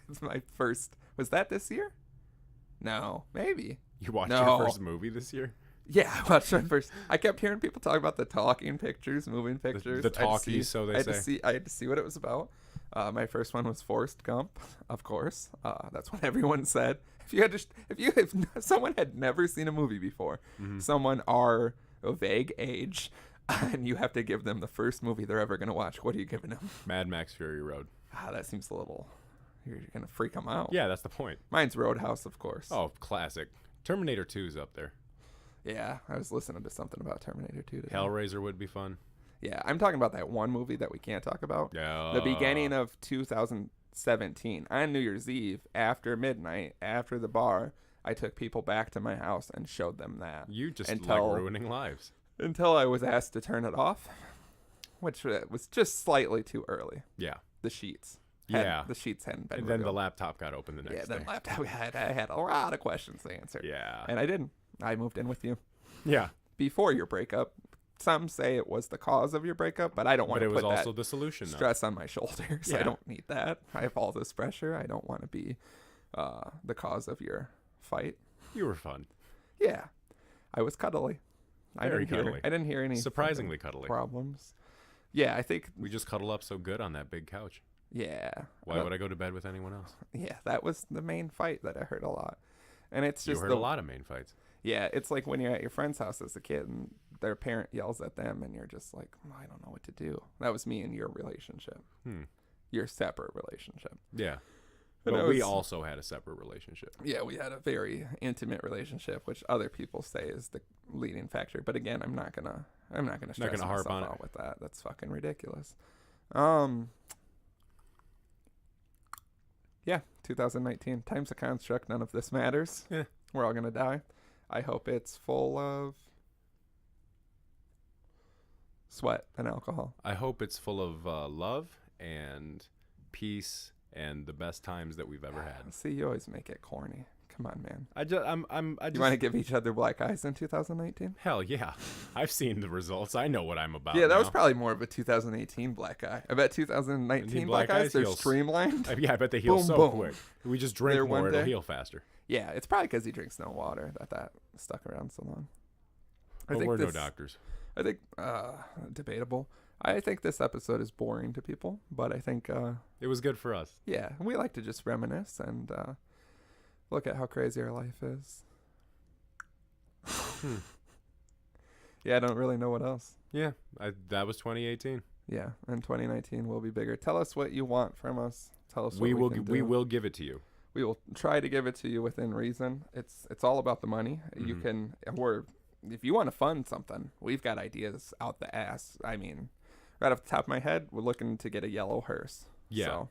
It's my first. Was that this year? No, maybe. You watched your first movie this year? Yeah, I watched my first. I kept hearing people talk about the talking pictures, moving pictures. The talkies, so they say. I had to see what it was about. My first one was Forrest Gump, of course. That's what everyone said. If someone had never seen a movie before, someone our vague age, and you have to give them the first movie they're ever going to watch, what are you giving them? Mad Max Fury Road. That seems a little. You're going to freak them out. Yeah, that's the point. Mine's Roadhouse, of course. Oh, classic. Terminator 2's up there. Yeah, I was listening to something about Terminator 2 today. Hellraiser would be fun. Yeah, I'm talking about that one movie that we can't talk about. Yeah. The beginning of 2017, on New Year's Eve, after midnight, after the bar, I took people back to my house and showed them that. You just like ruining lives. Until I was asked to turn it off, which was just slightly too early. Yeah. The sheets. The sheets hadn't been And then revealed. the laptop got open the next day. Yeah, then laptop. I had a lot of questions to answer. Yeah. And I didn't. I moved in with you. Yeah. Before your breakup. Some say it was the cause of your breakup, but I don't want to put that But it was also the solution, stress on my shoulders. Yeah. I don't need that. I have all this pressure. I don't want to be the cause of your fight. You were fun. Yeah. I was cuddly. Very cuddly. I didn't hear any surprisingly cuddly problems. Yeah, I think we just cuddle up so good on that big couch. Yeah. Why would I go to bed with anyone else? Yeah, that was the main fight that I heard a lot. And it's just you heard a lot of main fights. Yeah, it's like when you're at your friend's house as a kid and their parent yells at them and you're just like, I don't know what to do. That was me and your relationship. Your separate relationship. Yeah. But we also had a separate relationship. Yeah, we had a very intimate relationship, which other people say is the leading factor. But again, I'm not gonna stress myself out with that. That's fucking ridiculous. Yeah, 2019. Time's a construct. None of this matters. Yeah. We're all gonna die. I hope it's full of sweat and alcohol. I hope it's full of love and peace and the best times that we've ever had. See, you always make it corny. Come on, man. You want to give each other black eyes in 2019? Hell yeah. I've seen the results. I know what I'm about. Yeah, that was probably more of a 2018 black eye. I bet 2019 black eyes, they're streamlined. Yeah, I bet they heal so quick. We just drink more, it'll heal faster. Yeah, it's probably because he drinks no water that stuck around so long. But we're no doctors. I think, debatable. I think this episode is boring to people, but I think... it was good for us. Yeah, we like to just reminisce and look at how crazy our life is. Yeah, I don't really know what else. Yeah, that was 2018. Yeah, and 2019 will be bigger. Tell us what you want from us. Tell us what we will give it to you. We will try to give it to you within reason. It's all about the money. You can if you want to fund something, we've got ideas out the ass. I mean, right off the top of my head, we're looking to get a yellow hearse. Yeah. So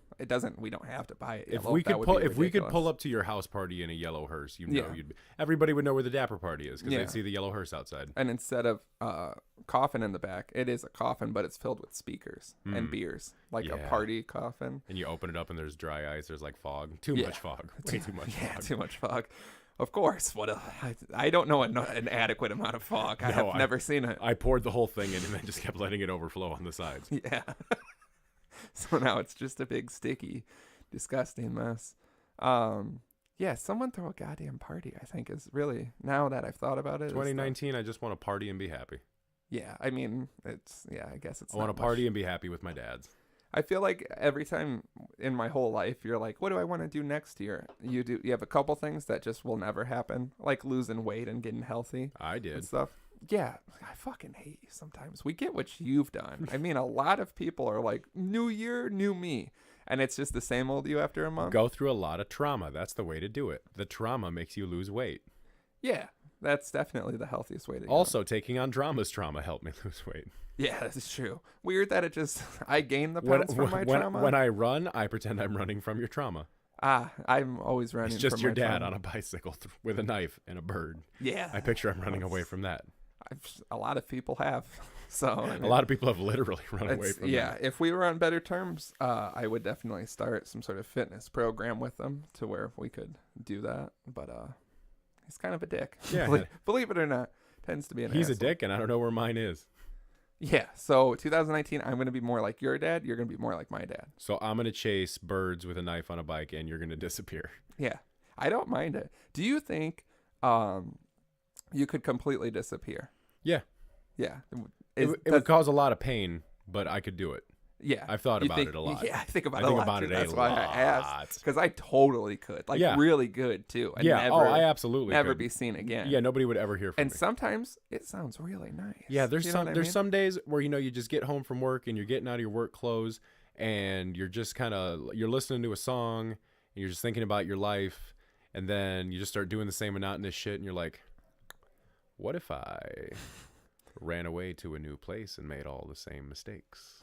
we don't have to buy it. If we could pull up to your house party in a yellow hearse, everybody would know where the Dapper party is because they'd see the yellow hearse outside. And instead of coffin in the back, it is a coffin, but it's filled with speakers and beers, like a party coffin. And you open it up and there's dry ice. There's like fog. Too much fog. Way too much fog. Yeah, too much fog. Of course. I don't know an adequate amount of fog. I've never seen it. I poured the whole thing in and then just kept letting it overflow on the sides. Yeah. So now it's just a big, sticky, disgusting mess. Yeah, someone throw a goddamn party, I think, is really, now that I've thought about it. 2019, I just want to party and be happy. Yeah, I mean, I guess it's I want to party and be happy with my dads. I feel like every time in my whole life, you're like, what do I want to do next year? You have a couple things that just will never happen, like losing weight and getting healthy. I did. And stuff. Yeah, I fucking hate you sometimes. We get what you've done. I mean, a lot of people are like, new year, new me. And it's just the same old you after a month. Go through a lot of trauma. That's the way to do it. The trauma makes you lose weight. Yeah, that's definitely the healthiest way to go. Also, taking on drama's trauma helped me lose weight. Yeah, that's true. Weird that it just, I gain the pounds from my trauma. When I run, I pretend I'm running from your trauma. I'm always running from my trauma. It's just your dad on a bicycle with a knife and a bird. Yeah. I picture I'm running away from that. A lot of people have. So I mean, a lot of people have literally run away from that. Yeah, if we were on better terms, I would definitely start some sort of fitness program with them to where we could do that. But he's kind of a dick. Yeah. Believe it or not, tends to be an He's asshole. a dick, and I don't know where mine is. Yeah, so 2019, I'm going to be more like your dad. You're going to be more like my dad. So I'm going to chase birds with a knife on a bike, and you're going to disappear. Yeah, I don't mind it. Do you think you could completely disappear? Yeah. Yeah. It would cause a lot of pain, but I could do it. Yeah. I've thought about it a lot. Yeah, I think about it a lot. That's why I asked. Because I totally could. Really good, too. And I absolutely never could. Be seen again. Yeah, nobody would ever hear from me. And sometimes it sounds really nice. Yeah, there's some days where, you just get home from work and you're getting out of your work clothes and you're just you're listening to a song and you're just thinking about your life And then you just start doing the same monotonous shit, and you're like, what if I ran away to a new place and made all the same mistakes?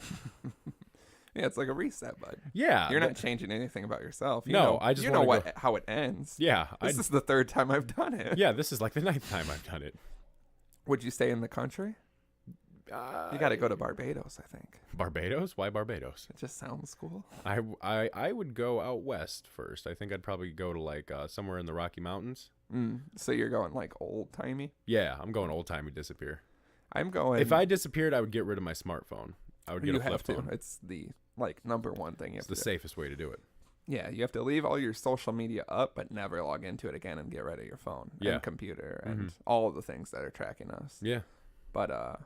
Yeah, it's like a reset button. Yeah. You're not changing anything about yourself. I just how it ends. Yeah. This is the third time I've done it. Yeah, this is like the 9th time I've done it. Would you stay in the country? You got to go to Barbados, I think. Barbados? Why Barbados? It just sounds cool. I would go out west first. I think I'd probably go to like somewhere in the Rocky Mountains. So you're going like old timey? Yeah, I'm going old timey disappear. I'm going. If I disappeared, I would get rid of my smartphone. I would get a flip phone. It's the number one thing. It's the safest way to do it. Yeah, you have to leave all your social media up, but never log into it again and get rid of your phone and computer and all of the things that are tracking us. Yeah. But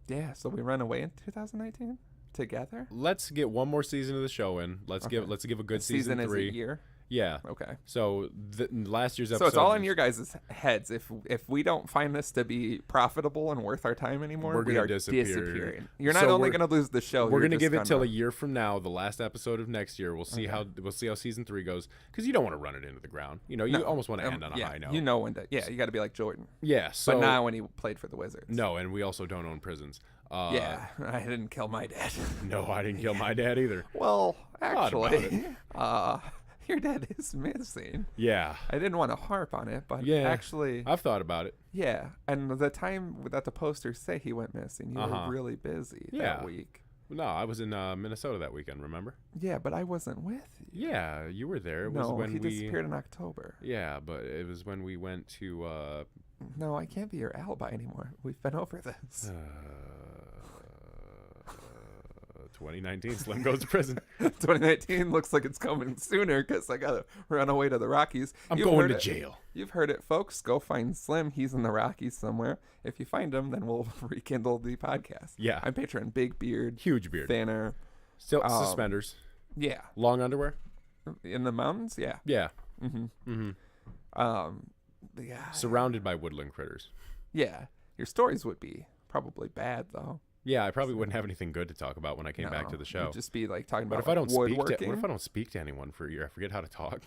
yeah. So we run away in 2019 together. Let's get one more season of the show in. Let's give a good season 3. Is a year. Yeah. Okay. So last year's episode. So it's all in your guys' heads. If we don't find this to be profitable and worth our time anymore, we are disappearing. You're not only going to lose the show. We're going to give it till a year from now, the last episode of next year. We'll see how season 3 goes, because you don't want to run it into the ground. You almost want to end on a high note. You know when to. Yeah, you got to be like Jordan. Yeah. So, but not when he played for the Wizards. No, and we also don't own prisons. Yeah, I didn't kill my dad. No, I didn't kill my dad either. Well, actually, your dad is missing. Yeah. I didn't want to harp on it, but actually, I've thought about it. Yeah, and the time that the posters say he went missing, you were really busy that week. No, I was in Minnesota that weekend, remember? Yeah, but I wasn't with you. Yeah, you were there. It was when he disappeared in October. Yeah, but it was when we went to... No, I can't be your alibi anymore. We've been over this. 2019, Slim goes to prison. 2019 looks like it's coming sooner because I got to run away to the Rockies. I'm going to jail. You've heard it, folks. Go find Slim. He's in the Rockies somewhere. If you find him, then we'll rekindle the podcast. Yeah. I'm picturing big beard. Huge beard. Thinner. Still suspenders. Yeah. Long underwear? In the mountains? Yeah. Yeah. Yeah. Surrounded by woodland critters. Yeah. Your stories would be probably bad, though. Yeah, I probably wouldn't have anything good to talk about when I came back to the show. It'd just be like talking about what if I don't speak to anyone for a year? I forget how to talk.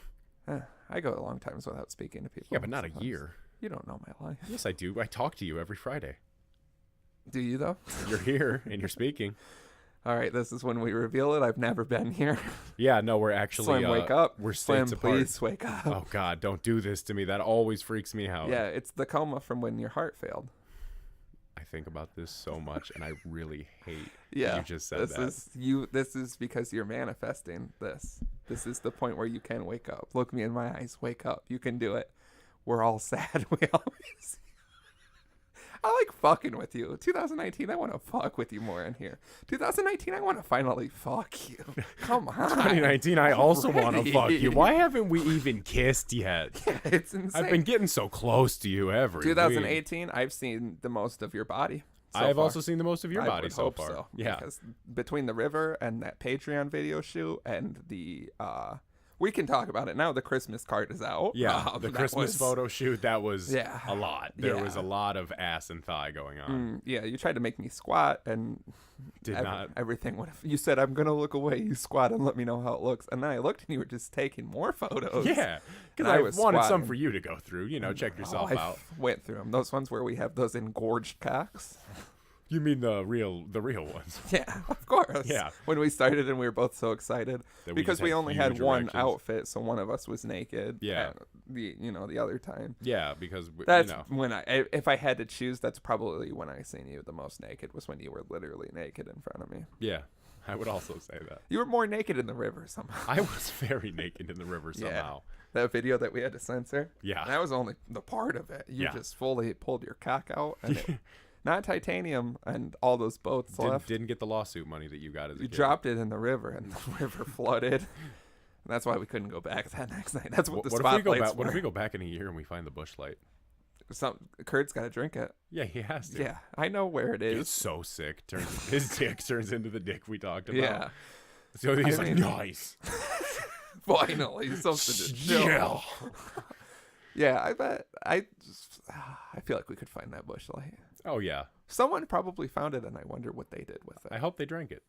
I go a long time without speaking to people. Yeah, but not a year. You don't know my life. Yes, I do. I talk to you every Friday. Do you, though? You're here, and you're speaking. All right, this is when we reveal it. I've never been here. Yeah, no, we're actually... Slim, wake up. We're Slim, states apart. please wake up. Oh, God, don't do this to me. That always freaks me out. Yeah, it's the coma from when your heart failed. I think about this so much, and I really hate that you just said that. This is because you're manifesting this. This is the point where you can wake up. Look me in my eyes. Wake up. You can do it. We're all sad. We always... I like fucking with you. 2019, I want to fuck with you more in here. 2019, I want to finally fuck you. Come on. 2019, I also want to fuck you. Why haven't we even kissed yet? Yeah, it's insane. I've been getting so close to you every 2018, week. I've seen the most of your body. I've also seen the most of your body so far. So, yeah. Because between the river and that Patreon video shoot and the... we can talk about it now. The Christmas card is out. Yeah, the Christmas photo shoot, that was a lot. There Yeah. was a lot of ass and thigh going on. Yeah, you tried to make me squat and everything would have... You said, I'm going to look away. You squat and let me know how it looks. And then I looked and you were just taking more photos. Yeah, because I wanted some for you to go through. Check yourself out. Went through them. Those ones where we have those engorged cocks. You mean the real ones? Yeah, of course. Yeah. When we started and we were both so excited because we only had one erections. outfit, so one of us was naked. Yeah. The other time. Yeah, because that's when if I had to choose, that's probably when I seen you the most naked was when you were literally naked in front of me. Yeah, I would also say that. You were more naked in the river somehow. I was very naked in the river somehow. Yeah. That video that we had to censor. Yeah. That was only the part of it. You just fully pulled your cock out and not titanium and all those boats left. Didn't get the lawsuit money that you got as a kid. You dropped it in the river, and the river flooded. And that's why we couldn't go back that next night. That's what the spotlights were. What if we go back in a year and we find the Busch Light? Kurt's got to drink it. Yeah, he has to. Yeah, I know where it is. It's so sick. His dick turns into the dick we talked about. Yeah. So he's nice. Finally, something to chill. Yeah, I bet. I feel like we could find that Busch Light. Oh yeah. Someone probably found it, and I wonder what they did with it. I hope they drank it,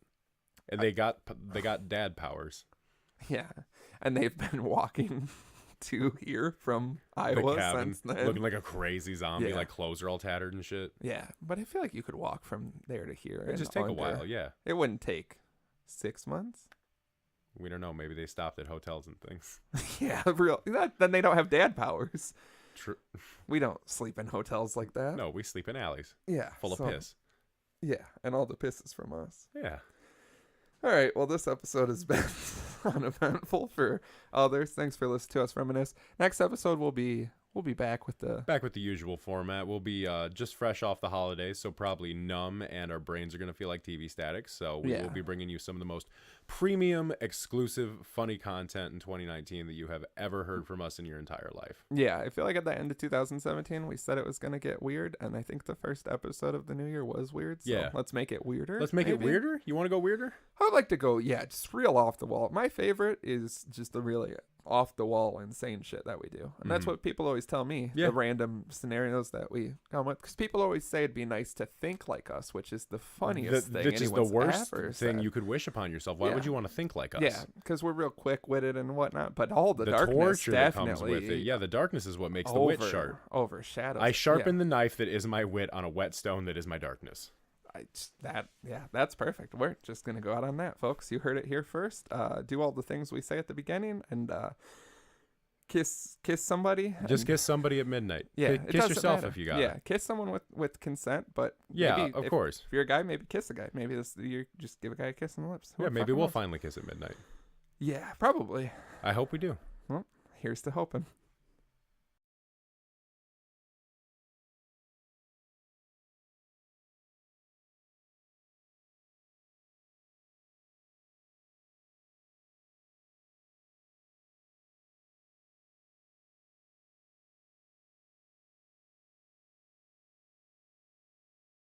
and they got dad powers. Yeah, and they've been walking to here from Iowa since then. Looking like a crazy zombie, like clothes are all tattered and shit. Yeah, but I feel like you could walk from there to here. It'd just take a while, yeah. It wouldn't take 6 months. We don't know. Maybe they stopped at hotels and things. Yeah, then they don't have dad powers. True. We don't sleep in hotels like that. No, we sleep in alleys. Yeah. Full of piss. Yeah, and all the piss is from us. Yeah. All right, well, this episode has been uneventful for others. Thanks for listening to us reminisce. Next episode, we'll be back with the usual format. We'll be just fresh off the holidays, so probably numb, and our brains are going to feel like TV static. So we will be bringing you some of the most premium, exclusive, funny content in 2019 that you have ever heard from us in your entire life. Yeah, I feel like at the end of 2017, we said it was going to get weird, and I think the first episode of the new year was weird. So let's make it weirder. Let's make it weirder? You want to go weirder? I would like to go, just real off the wall. My favorite is just the really off the wall insane shit that we do, and that's what people always tell me, the random scenarios that we come with, because people always say it'd be nice to think like us, which is the funniest thing, which is the worst thing you could wish upon yourself. Why would you want to think like us? Yeah, because we're real quick-witted and whatnot, but all the darkness torture definitely that comes with it. Yeah, the darkness is what makes the wit sharp. Overshadows. I sharpen the knife that is my wit on a whetstone that is my darkness. That's perfect. We're just gonna go out on that, folks. You heard it here first. Do all the things we say at the beginning, and kiss somebody. Just kiss somebody at midnight. Yeah, kiss yourself if you got it. Yeah, kiss someone with consent. But of course, if you're a guy, maybe kiss a guy. Maybe you just give a guy a kiss on the lips. Maybe we'll finally kiss at midnight. Yeah, probably. I hope we do. Well, here's to hoping.